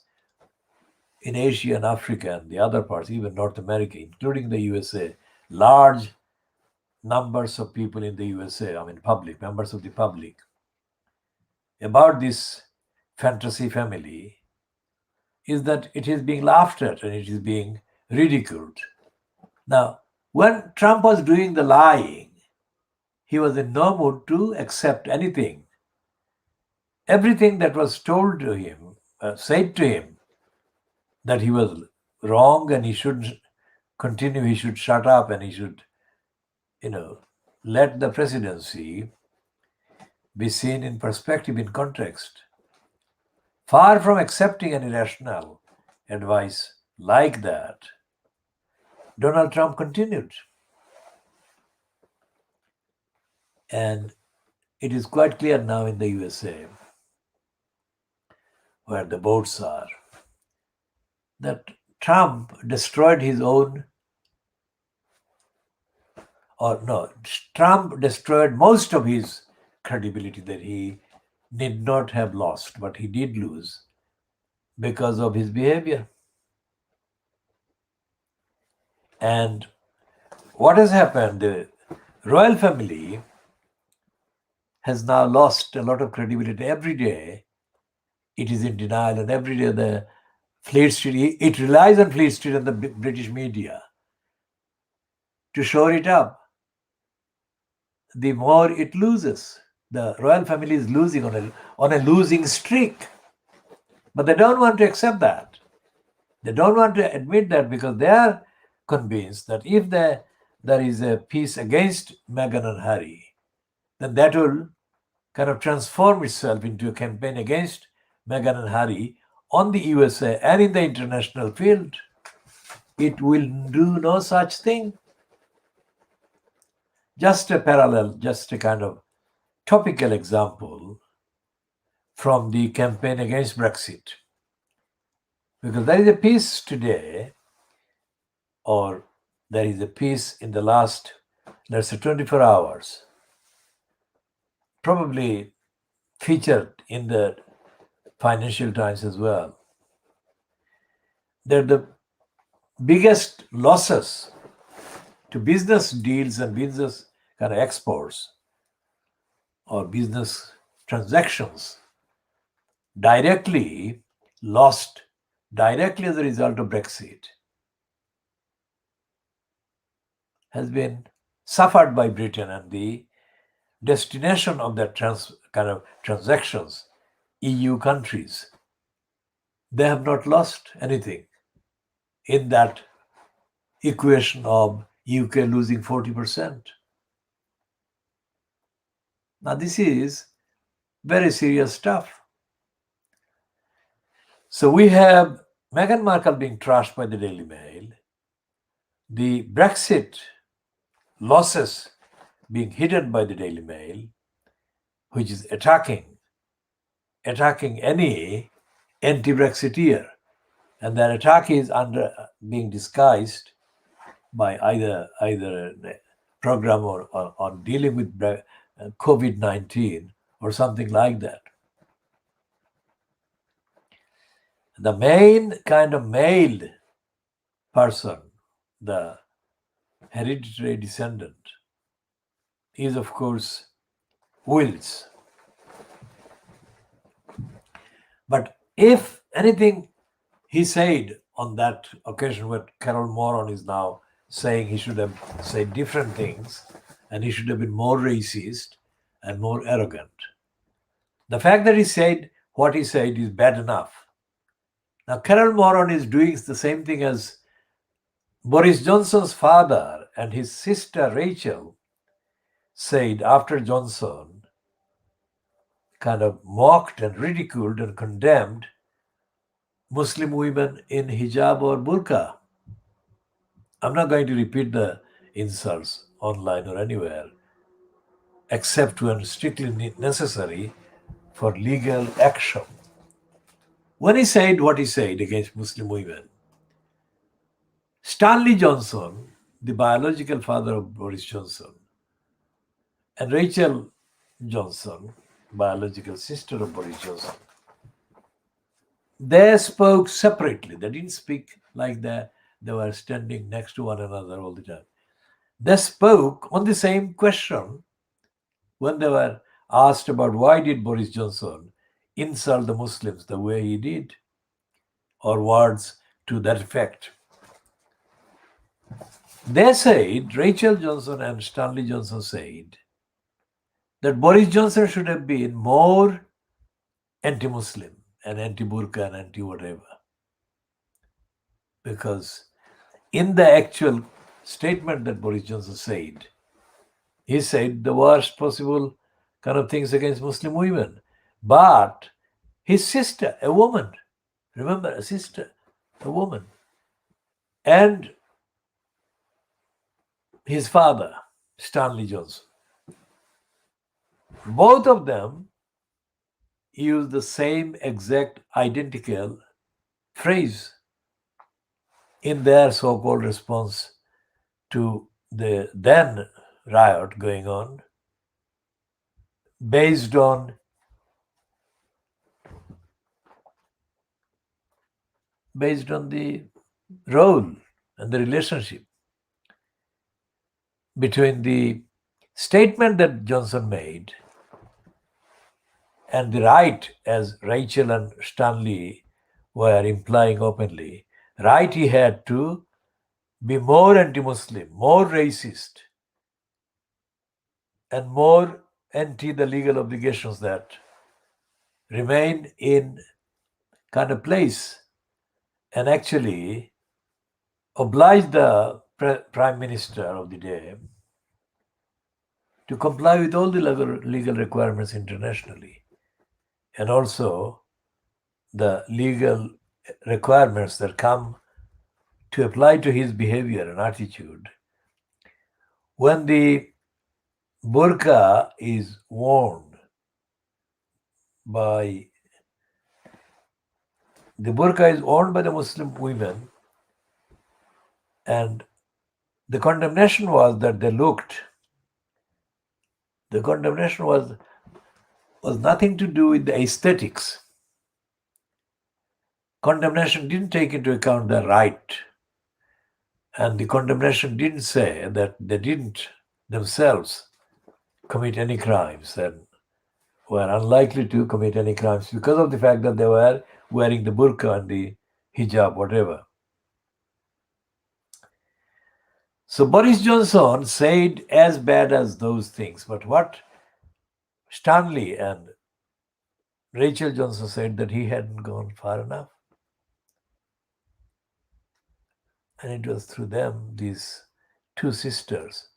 in Asia and Africa and the other parts, even North America, including the USA, large numbers of people in the USA, public, members of the public, about this fantasy family, is that it is being laughed at and it is being ridiculed. Now, when Trump was doing the lying, he was in no mood to accept anything. Everything that was told to him, said to him, that he was wrong and he shouldn't continue, he should shut up and he should let the presidency be seen in perspective, in context. Far from accepting any rational advice like that, Donald Trump continued. And it is quite clear now in the USA, where the votes are, that Trump destroyed his own, Trump destroyed most of his credibility that he did not have lost, but he did lose because of his behavior. And what has happened? The royal family has now lost a lot of credibility. Every day it is in denial, and every day the Fleet Street, it relies on Fleet Street and the British media to shore it up. The more it loses. The royal family is losing on a losing streak. But they don't want to accept that. They don't want to admit that, because they are convinced that if there is a peace against Meghan and Harry, then that will kind of transform itself into a campaign against Meghan and Harry on the USA and in the international field. It will do no such thing. Just a parallel, just a kind of topical example from the campaign against Brexit. Because there is a peace today, or there is a peace in the last, let's say, 24 hours, probably featured in the Financial Times as well, that the biggest losses to business deals and business kind of exports or business transactions lost directly as a result of Brexit has been suffered by Britain, and the destination of that kind of transactions, EU countries, they have not lost anything in that equation of UK losing 40%. Now this is very serious stuff. So we have Meghan Markle being trashed by the Daily Mail, the Brexit losses being hidden by the Daily Mail, which is attacking any anti-Brexiteer, and that attack is being disguised by either a program or on dealing with COVID-19 or something like that. The main kind of male person, the hereditary descendant, is of course Wills. But if anything he said on that occasion, where Carol Moron is now saying he should have said different things and he should have been more racist and more arrogant, the fact that he said what he said is bad enough. Now, Carol Moron is doing the same thing as Boris Johnson's father and his sister Rachel said after Johnson kind of mocked and ridiculed and condemned Muslim women in hijab or burqa. I'm not going to repeat the insults online or anywhere, except when strictly necessary for legal action. When he said what he said against Muslim women, Stanley Johnson, the biological father of Boris Johnson, and Rachel Johnson, biological sister of Boris Johnson, they spoke separately. They didn't speak like that. They were standing next to one another all the time. They spoke on the same question when they were asked about why did Boris Johnson insult the Muslims the way he did, or words to that effect. They said, Rachel Johnson and Stanley Johnson said, that Boris Johnson should have been more anti-Muslim and anti-burqa and anti-whatever. Because in the actual statement that Boris Johnson said, He said the worst possible kind of things against Muslim women. But his sister, a woman, remember, a sister, a woman, and his father, Stanley Johnson, both of them used the same exact identical phrase in their so-called response to the then riot going on, based on the role and the relationship between the statement that Johnson made and the right, as Rachel and Stanley were implying openly, right he had to be more anti-Muslim, more racist, and more anti the legal obligations that remain in kind of place, and actually oblige the prime minister of the day to comply with all the legal requirements internationally, and also the legal requirements that come to apply to his behavior and attitude. When the burqa is worn by the Muslim women, and the condemnation was that they looked. The condemnation was nothing to do with the aesthetics. Condemnation didn't take into account the right, and the condemnation didn't say that they didn't themselves commit any crimes and were unlikely to commit any crimes because of the fact that they were wearing the burqa and the hijab, whatever. So Boris Johnson said as bad as those things, but what Stanley and Rachel Johnson said, that he hadn't gone far enough. And it was through them, these two sisters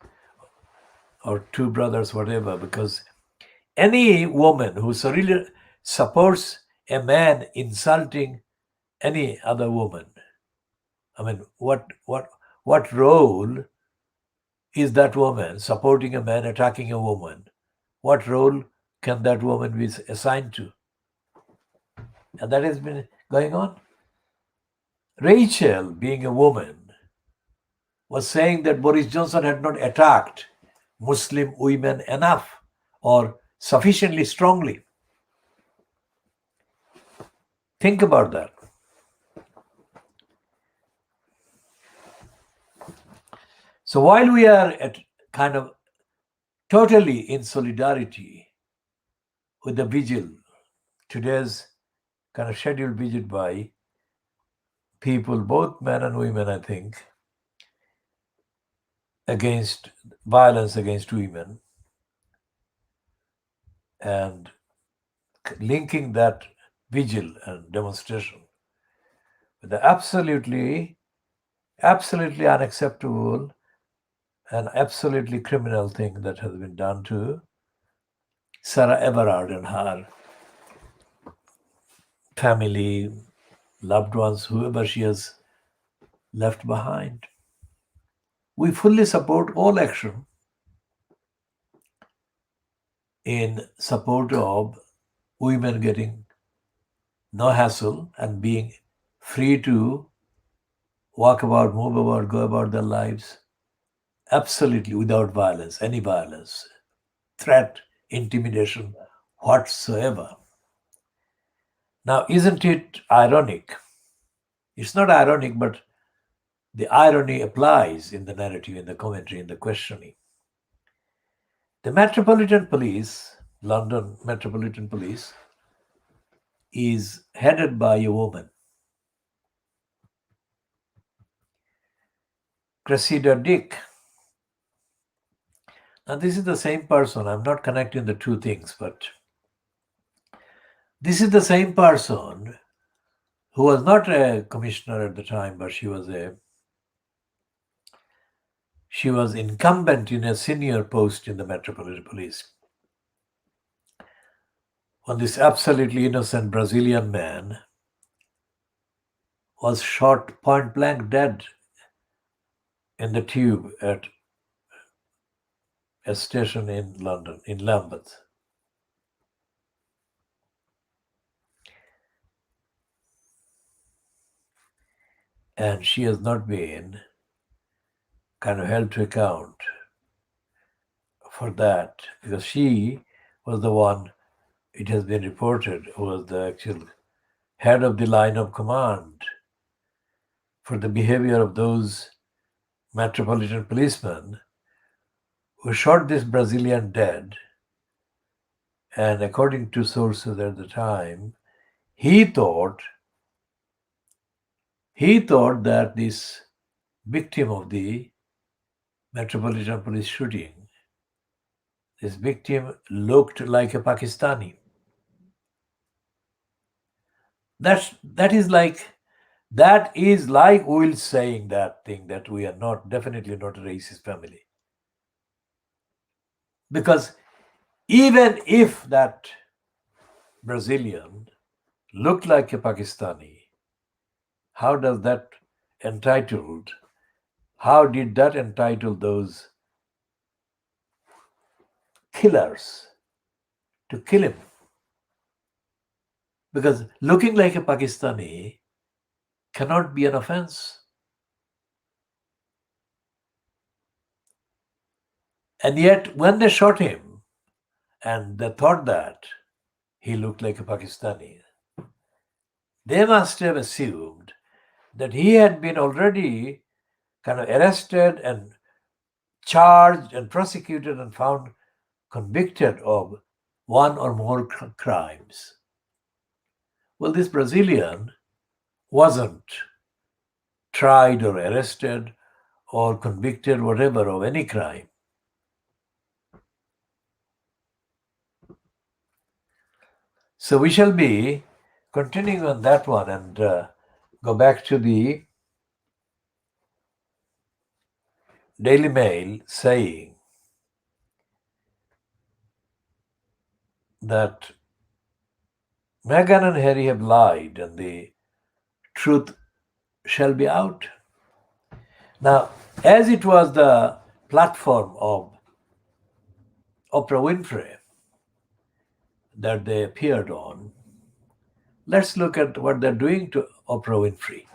or two brothers, whatever, because any woman who really supports a man insulting any other woman, I mean, what role is that woman supporting a man attacking a woman? What role can that woman be assigned to? And that has been going on. Rachel, being a woman, was saying that Boris Johnson had not attacked Muslim women enough or sufficiently strongly. Think about that. So while we are at kind of totally in solidarity with the vigil, today's kind of scheduled vigil by people, both men and women, I think, against violence against women, and linking that vigil and demonstration with the absolutely unacceptable and absolutely criminal thing that has been done to Sarah Everard and her family, loved ones, whoever she has left behind. We fully support all action in support of women getting no hassle and being free to walk about, move about, go about their lives absolutely without violence, any violence, threat, intimidation, whatsoever. Now, isn't it ironic? It's not ironic, but the irony applies in the narrative, in the commentary, in the questioning. The Metropolitan Police, London Metropolitan Police, is headed by a woman, Cressida Dick. Now, this is the same person. I'm not connecting the two things, but this is the same person who was not a commissioner at the time, but she She was incumbent in a senior post in the Metropolitan Police. When this absolutely innocent Brazilian man was shot point blank dead in the tube at a station in London, in Lambeth. And she has not been kind of held to account for that, because she was the one, it has been reported, who was the actual head of the line of command for the behavior of those Metropolitan policemen who shot this Brazilian dead. And according to sources at the time, he thought that this victim of the Metropolitan Police shooting, this victim looked like a Pakistani. That is like Will saying that thing, that we are definitely not a racist family. Because even if that Brazilian looked like a Pakistani, how did that entitle those killers to kill him? Because looking like a Pakistani cannot be an offense. And yet, when they shot him and they thought that he looked like a Pakistani, they must have assumed that he had been already kind of arrested and charged and prosecuted and found convicted of one or more crimes. Well, this Brazilian wasn't tried or arrested or convicted, whatever, of any crime. So we shall be continuing on that one and go back to the Daily Mail saying that Meghan and Harry have lied and the truth shall be out. Now, as it was the platform of Oprah Winfrey that they appeared on, let's look at what they're doing to Oprah Winfrey.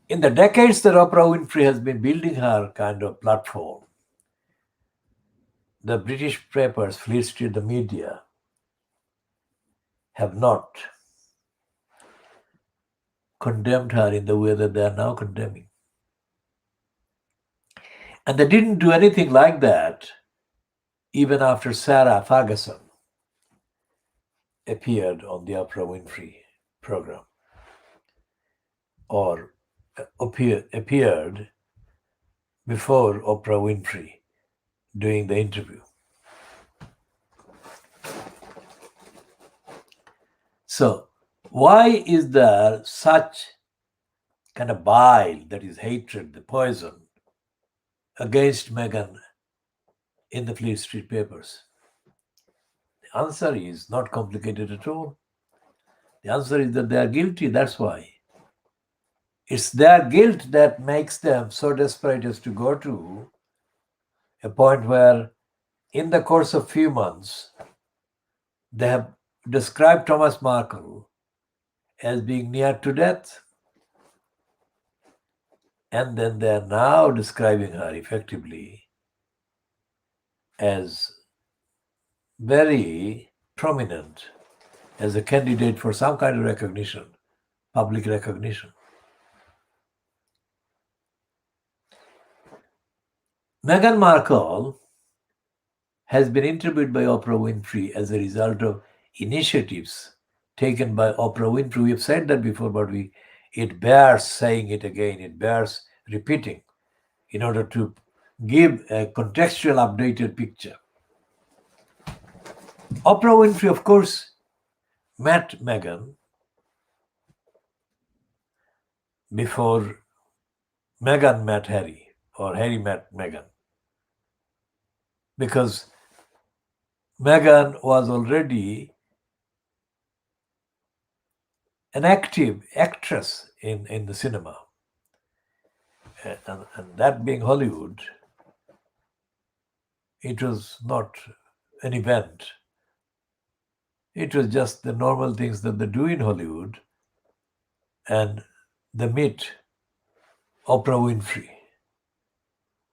In the decades that Oprah Winfrey has been building her kind of platform, the British papers, Fleet Street, the media, have not condemned her in the way that they are now condemning. And they didn't do anything like that even after Sarah Ferguson appeared on the Oprah Winfrey program, or appeared before Oprah Winfrey doing the interview. So why is there such kind of bile, that is hatred, the poison, against Meghan in the Fleet Street papers? The answer is not complicated at all. The answer is that they are guilty, that's why. It's their guilt that makes them so desperate as to go to a point where, in the course of few months, they have described Thomas Markle as being near to death. And then they are now describing her effectively as very prominent, as a candidate for some kind of recognition, public recognition. Meghan Markle has been interviewed by Oprah Winfrey as a result of initiatives taken by Oprah Winfrey. We have said that before, but it bears saying it again, it bears repeating in order to give a contextual, updated picture. Oprah Winfrey, of course, met Meghan before Meghan met Harry, or Harry met Meghan. Because Meghan was already an active actress in the cinema. And that being Hollywood, it was not an event. It was just the normal things that they do in Hollywood. And they meet Oprah Winfrey.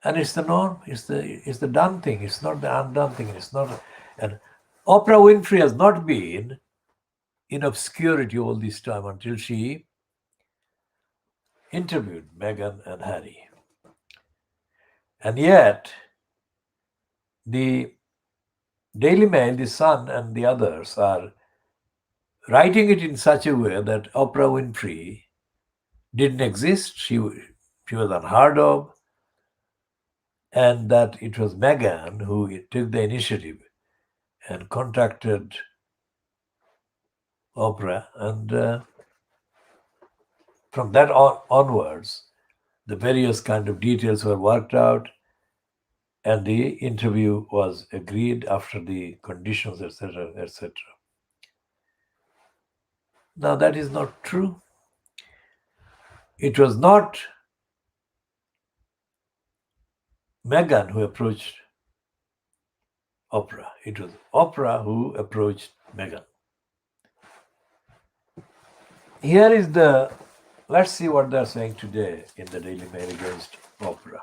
And it's the norm, it's the done thing, it's not the undone thing. It's not. And Oprah Winfrey has not been in obscurity all this time until she interviewed Meghan and Harry. And yet, the Daily Mail, the Sun, and the others are writing it in such a way that Oprah Winfrey didn't exist, she was unheard of, and that it was Meghan who took the initiative and contacted Oprah. And from that onwards, the various kind of details were worked out, and the interview was agreed after the conditions, etc., etc. Now, that is not true. It was not Meghan who approached Oprah. It was Oprah who approached Meghan. Here is let's see what they're saying today in the Daily Mail against Oprah.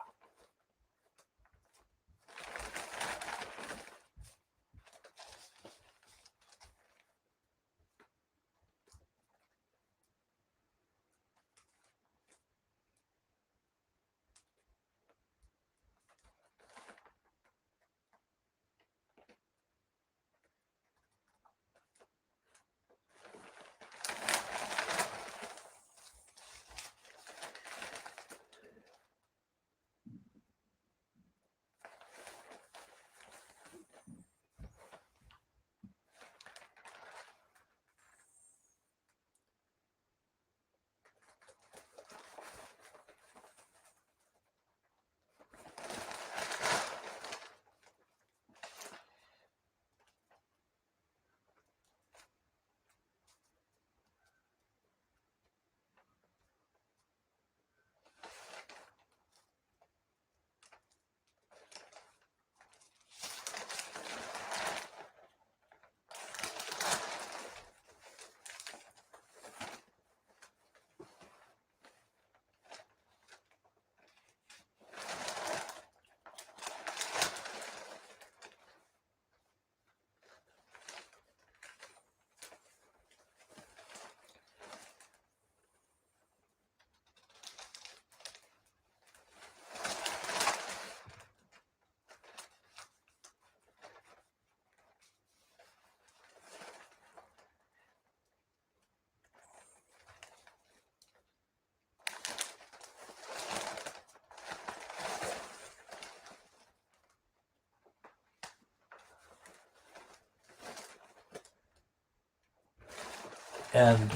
And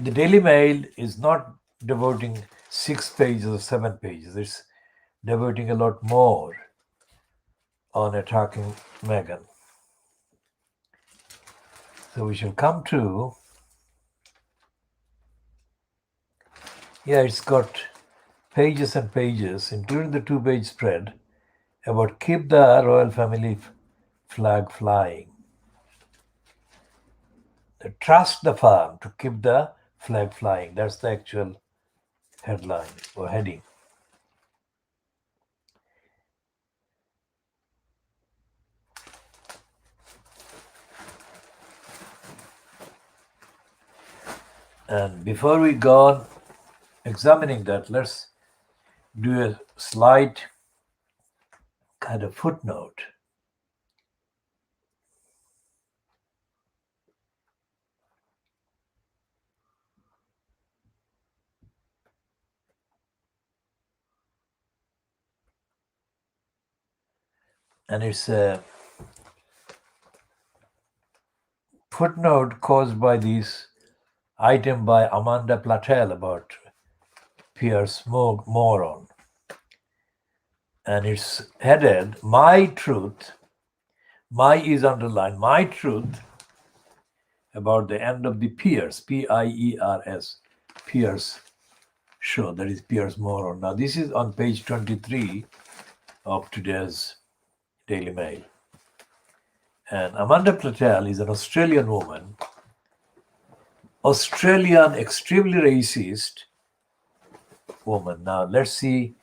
the Daily Mail is not devoting 6 pages or 7 pages. It's devoting a lot more on attacking Meghan. So we shall come to, it's got pages and pages, including the 2-page spread about keep the royal family flag flying. Trust the firm to keep the flag flying. That's the actual headline or heading. And before we go on examining that, let's do a slight kind of footnote. And it's a footnote caused by this item by Amanda Platel about Pierce Moron. and it's headed My Truth. My is underlined. My Truth about the end of the Piers, Piers, Piers show. That is Piers Morgan. Now, this is on page 23 of today's Daily Mail. And Amanda Patel is an Australian woman, Australian extremely racist woman. Now, let's see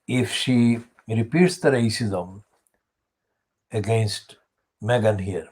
if she repeats the racism against Meghan here.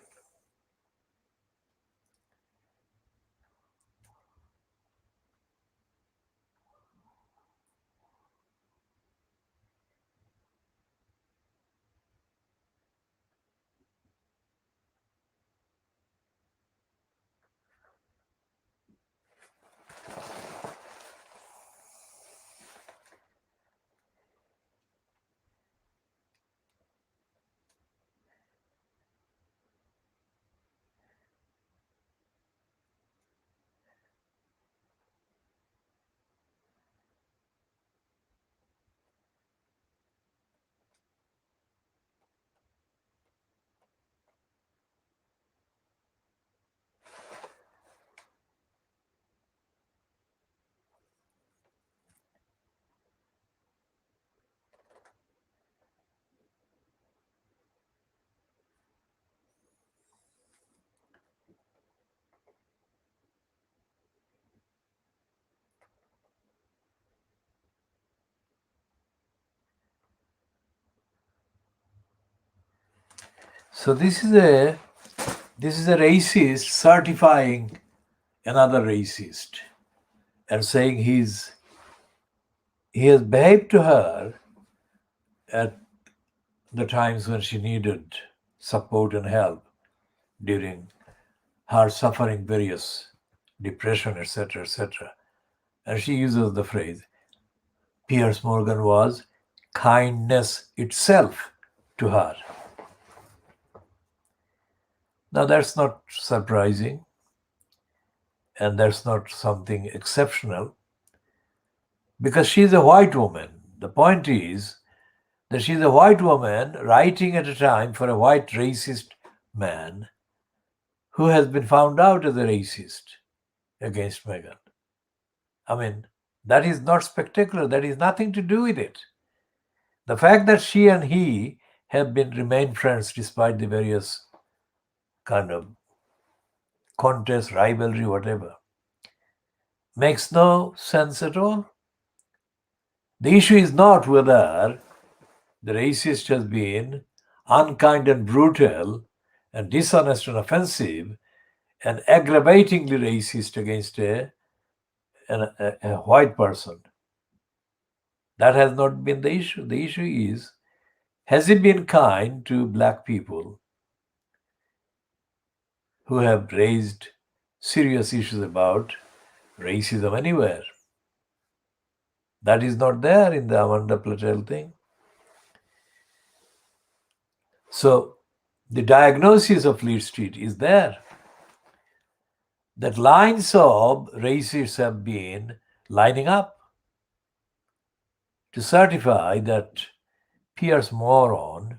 So this is a racist certifying another racist and saying he has behaved to her at the times when she needed support and help during her suffering various depression, etc., etc. And she uses the phrase, Piers Morgan was kindness itself to her. Now, that's not surprising, and that's not something exceptional, because she's a white woman. The point is that she's a white woman writing at a time for a white racist man who has been found out as a racist against Meghan. I mean, that is not spectacular. That is nothing to do with it. The fact that she and he have remained friends despite the various kind of contest, rivalry, whatever, makes no sense at all. The issue is not whether the racist has been unkind and brutal and dishonest and offensive and aggravatingly racist against a white person. That has not been the issue. The issue is, has he been kind to black people who have raised serious issues about racism anywhere? That is not there in the Amanda Patel thing. So the diagnosis of Fleet Street is there. That lines of racists have been lining up to certify that Piers Morgan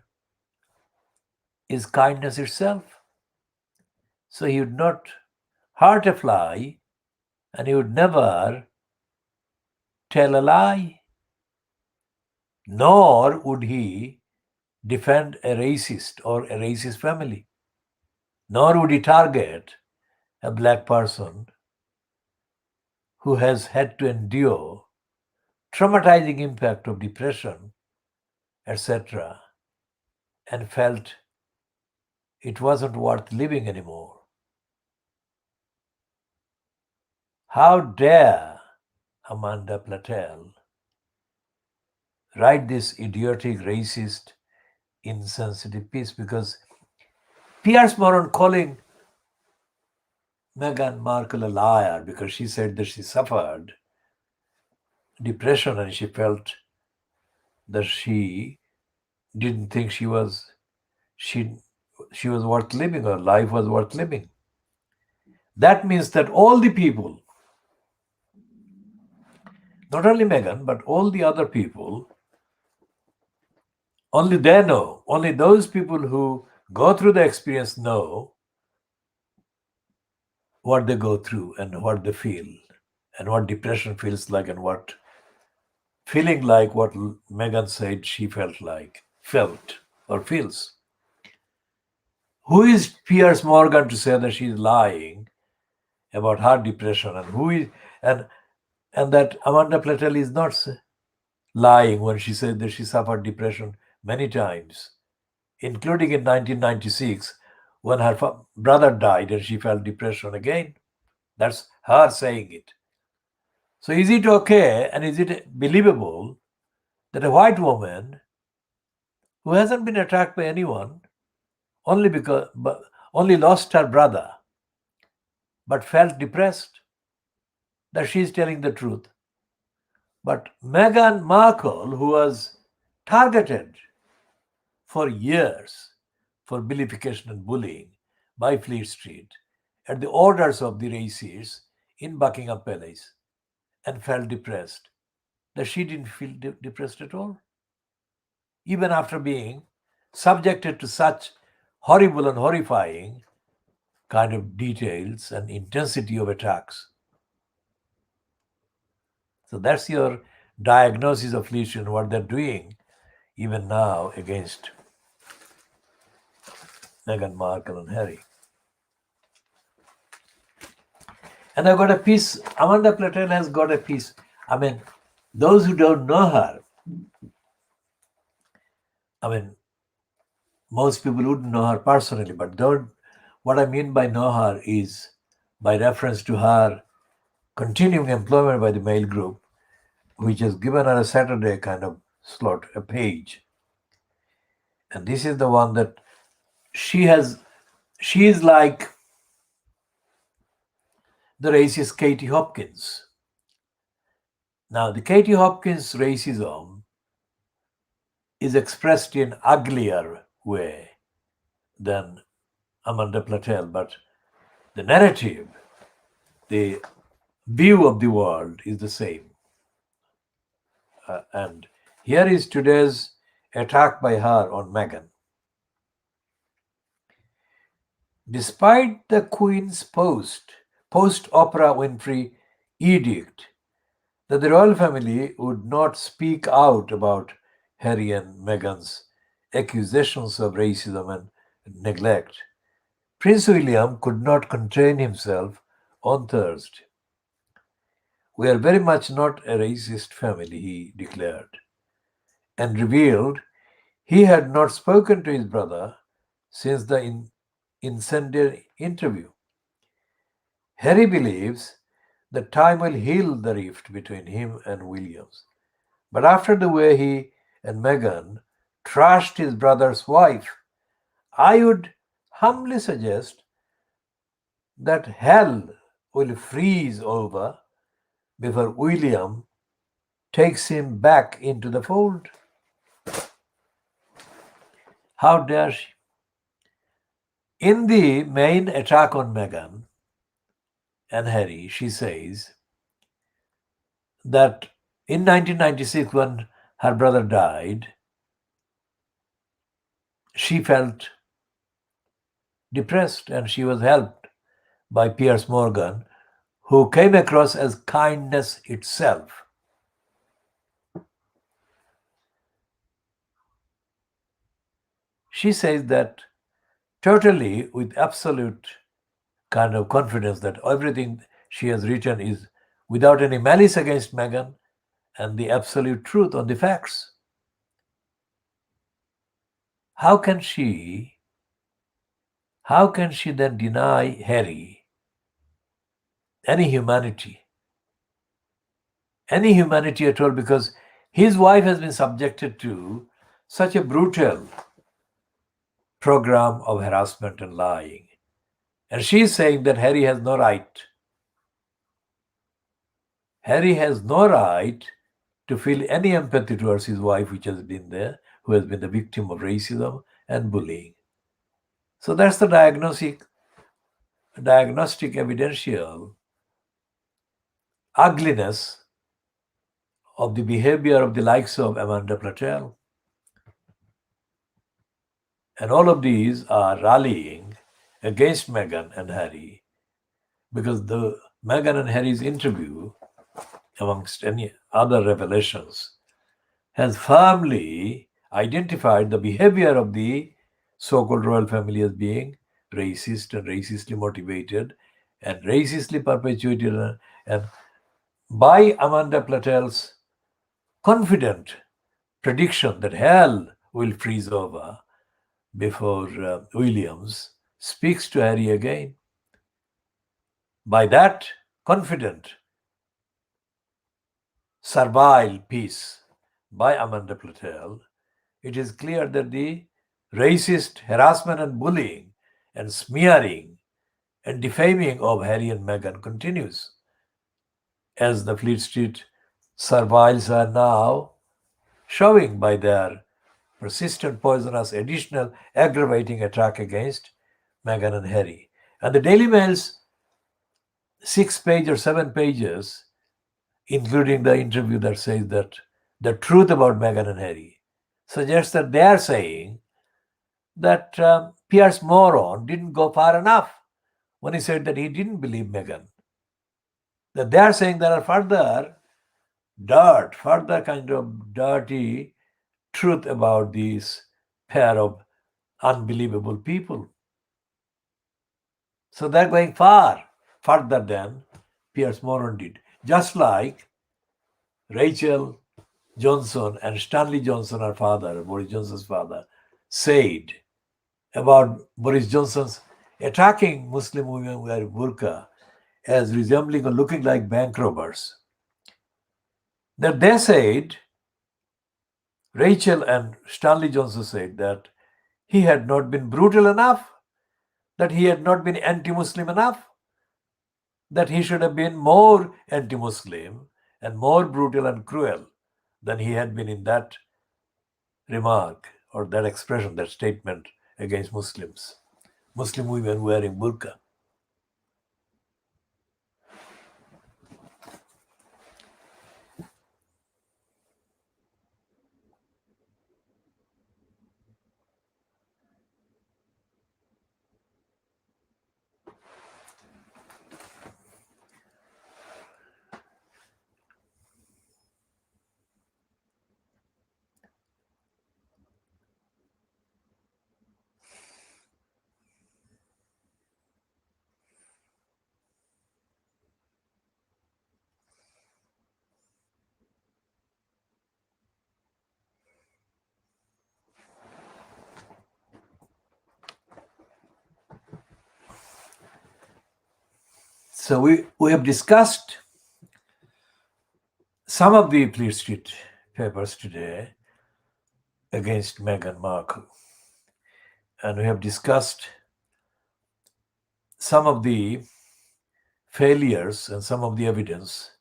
is kindness itself. So he would not hurt a fly, and he would never tell a lie, nor would he defend a racist or a racist family, nor would he target a black person who has had to endure traumatizing impact of depression, etc., and felt it wasn't worth living anymore. How dare Amanda Patel write this idiotic, racist, insensitive piece? Because Piers Morgan calling Meghan Markle a liar because she said that she suffered depression and she felt that she didn't think she was worth living, or life was worth living. That means that all the people, not only Meghan, but all the other people Only they know. Only those people who go through the experience know what they go through and what they feel and what depression feels like and what feeling like what Megan said she felt or feels. Who is Piers Morgan to say that she's lying about her depression, and who is and and that Amanda Platel is not lying when she said that she suffered depression many times, including in 1996 when her brother died and she felt depression again. That's her saying it. So is it okay and is it believable that a white woman who hasn't been attacked by anyone only lost her brother but felt depressed, that she is telling the truth? But Meghan Markle, who was targeted for years for vilification and bullying by Fleet Street at the orders of the racists in Buckingham Palace, and felt depressed, that she didn't feel depressed at all, even after being subjected to such horrible and horrifying kind of details and intensity of attacks. So that's your diagnosis of Fleet Street and what they're doing even now against Meghan Markle and Harry. And I've got a piece, Amanda Platel has got a piece. I mean, those who don't know her, I mean, most people wouldn't know her personally, but what I mean by know her is by reference to her continuing employment by the Mail Group, which has given her a Saturday kind of slot, a page. And this is the one that she is like the racist Katie Hopkins. Now, the Katie Hopkins racism is expressed in uglier way than Amanda Platel, but the narrative, the view of the world is the same. And here is today's attack by her on Meghan. Despite the Queen's post-Oprah Winfrey edict that the royal family would not speak out about Harry and Meghan's accusations of racism and neglect, Prince William could not contain himself on Thursday. "We are very much not a racist family," he declared, and revealed he had not spoken to his brother since the incendiary interview. Harry believes that time will heal the rift between him and Williams. But after the way he and Meghan trashed his brother's wife, I would humbly suggest that hell will freeze over before William takes him back into the fold. How dare she? In the main attack on Meghan and Harry, she says that in 1996, when her brother died, she felt depressed and she was helped by Piers Morgan, who came across as kindness itself. She says that totally with absolute kind of confidence that everything she has written is without any malice against Meghan and the absolute truth on the facts. How can she then deny Harry any humanity at all, because his wife has been subjected to such a brutal program of harassment and lying. And she is saying that Harry has no right. Harry has no right to feel any empathy towards his wife, which has been there, who has been the victim of racism and bullying. So that's the diagnostic evidential ugliness of the behavior of the likes of Amanda Platel. And all of these are rallying against Meghan and Harry because the Meghan and Harry's interview, amongst any other revelations, has firmly identified the behavior of the so-called royal family as being racist and racistly motivated and racistly perpetuated, and by Amanda Platel's confident prediction that hell will freeze over before Williams speaks to Harry again. By that confident, servile piece by Amanda Platel, it is clear that the racist harassment and bullying and smearing and defaming of Harry and Meghan continues, as the Fleet Street serviles are now showing by their persistent, poisonous, additional, aggravating attack against Meghan and Harry. And the Daily Mail's 6-page or 7 pages, including the interview that says that the truth about Meghan and Harry, suggests that they are saying that Pierce Moron didn't go far enough when he said that he didn't believe Meghan. That they are saying there are further kind of dirty truth about these pair of unbelievable people. So they're going further than Pierce Moron did. Just like Rachel Johnson and Stanley Johnson, her father, Boris Johnson's father, said about Boris Johnson's attacking Muslim women who wear burqa as resembling or looking like bank robbers. That they said, Rachel and Stanley Johnson said that he had not been brutal enough, that he had not been anti-Muslim enough, that he should have been more anti-Muslim and more brutal and cruel than he had been in that remark or that expression, that statement against Muslims, Muslim women wearing burqa. So we have discussed some of the Fleet Street papers today against Meghan Markle. And we have discussed some of the failures and some of the evidence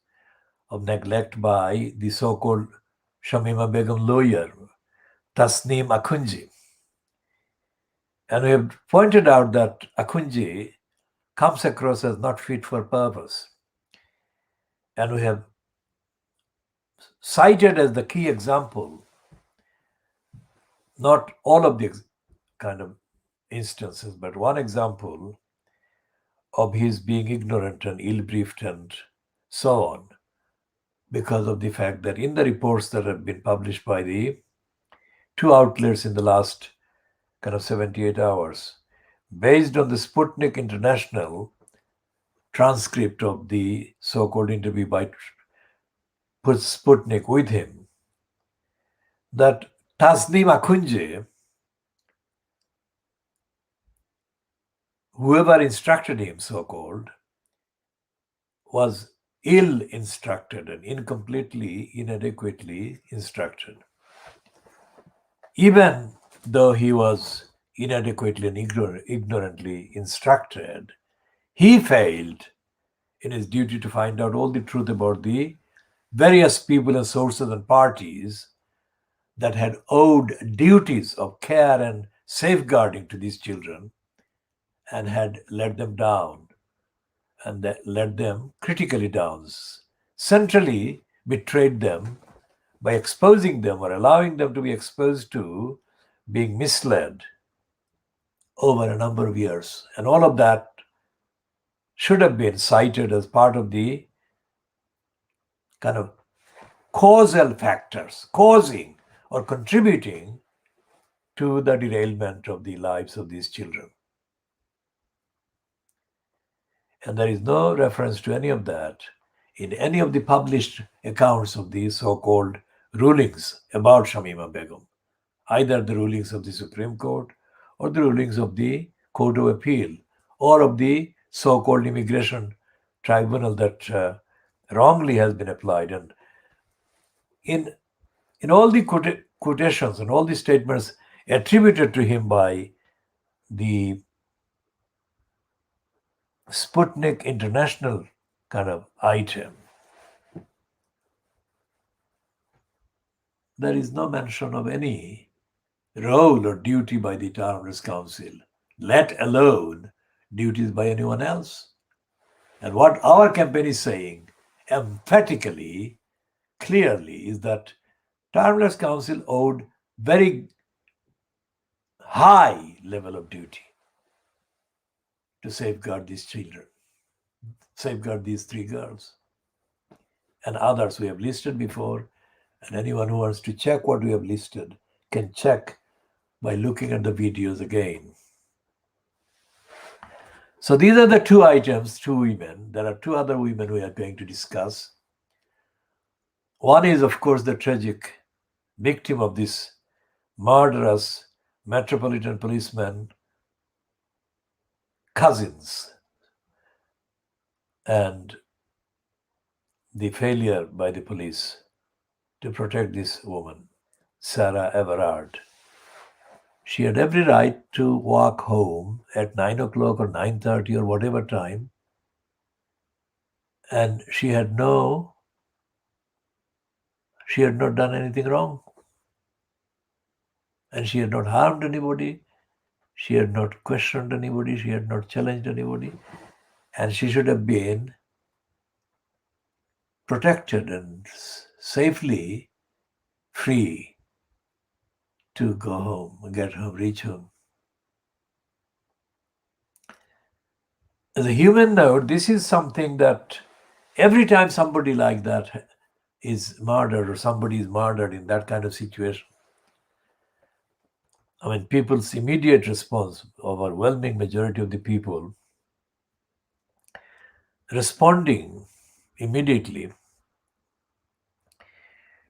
of neglect by the so-called Shamima Begum lawyer, Tasneem Akunji. And we have pointed out that Akunji comes across as not fit for purpose. And we have cited as the key example, not all of the kind of instances, but one example of his being ignorant and ill-briefed and so on, because of the fact that in the reports that have been published by the 2 outlets in the last kind of 78 hours, based on the Sputnik International transcript of the so-called interview by Sputnik with him, that Tasneem Akunji, whoever instructed him, so-called, was ill-instructed and incompletely, inadequately instructed. Even though he was inadequately and ignorantly instructed, he failed in his duty to find out all the truth about the various people and sources and parties that had owed duties of care and safeguarding to these children and had let them down, and that let them critically down, centrally betrayed them by exposing them or allowing them to be exposed to being misled over a number of years. And all of that should have been cited as part of the kind of causal factors causing or contributing to the derailment of the lives of these children. And there is no reference to any of that in any of the published accounts of these so-called rulings about Shamima Begum, either the rulings of the Supreme Court or the rulings of the Court of Appeal or of the so-called immigration tribunal that wrongly has been applied. And in all the quotations and all the statements attributed to him by the Sputnik International kind of item, there is no mention of any role or duty by the Townless Council, let alone duties by anyone else. And what our campaign is saying emphatically, clearly, is that Townless Council owed very high level of duty to safeguard these children, safeguard these 3 girls and others we have listed before. And anyone who wants to check what we have listed can check by looking at the videos again. So these are the 2 items, 2 women. There are 2 other women we are going to discuss. One is, of course, the tragic victim of this murderous Metropolitan Policeman cousins and the failure by the police to protect this woman, Sarah Everard. She had every right to walk home at 9 o'clock or 9:30 or whatever time, and she had not done anything wrong, and she had not harmed anybody, she had not questioned anybody, she had not challenged anybody, and she should have been protected and safely free to go home, get home, reach home. As a human note, this is something that every time somebody like that is murdered or somebody is murdered in that kind of situation, I mean, people's immediate response, overwhelming majority of the people responding immediately,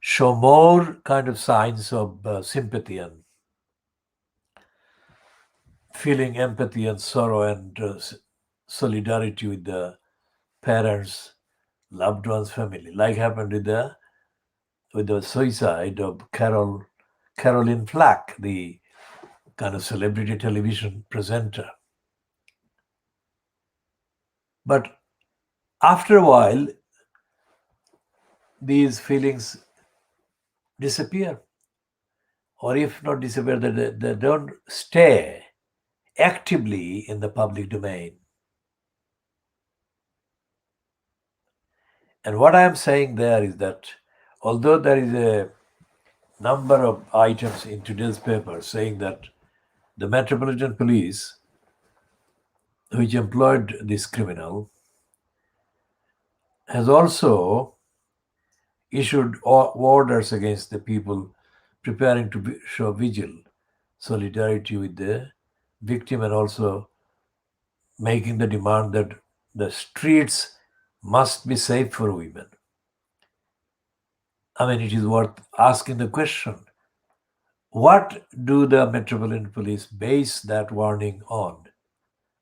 show more kind of signs of sympathy and feeling empathy and sorrow and solidarity with the parents, loved ones, family, like happened with the suicide of Caroline Flack, the kind of celebrity television presenter. But after a while, these feelings disappear, or if not disappear, they don't stay actively in the public domain. And what I am saying there is that although there is a number of items in today's paper saying that the Metropolitan Police, which employed this criminal, has also issued orders against the people preparing to show vigil, solidarity with the victim, and also making the demand that the streets must be safe for women. I mean, it is worth asking the question, what do the Metropolitan Police base that warning on?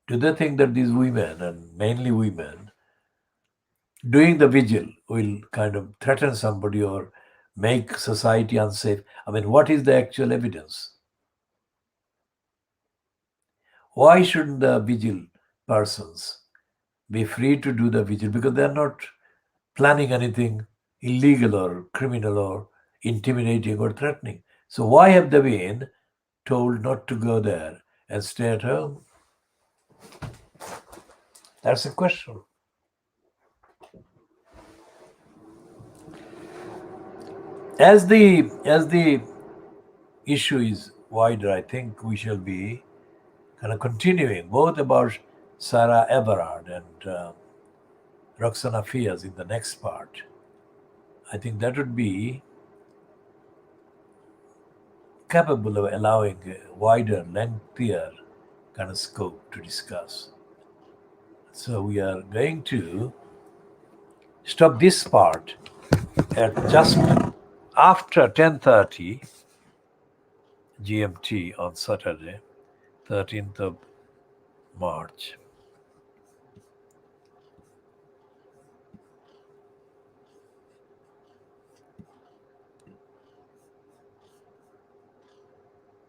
Do they think that these women, and mainly women, doing the vigil will kind of threaten somebody or make society unsafe? I mean, what is the actual evidence? Why shouldn't the vigil persons be free to do the vigil? Because they're not planning anything illegal or criminal or intimidating or threatening. So why have they been told not to go there and stay at home? That's a question. As the issue is wider, I think we shall be kind of continuing both about Sarah Everard and Roxana Fias in the next part. I think that would be capable of allowing a wider, lengthier kind of scope to discuss. So we are going to stop this part at just after 10:30 GMT on Saturday, 13th of March.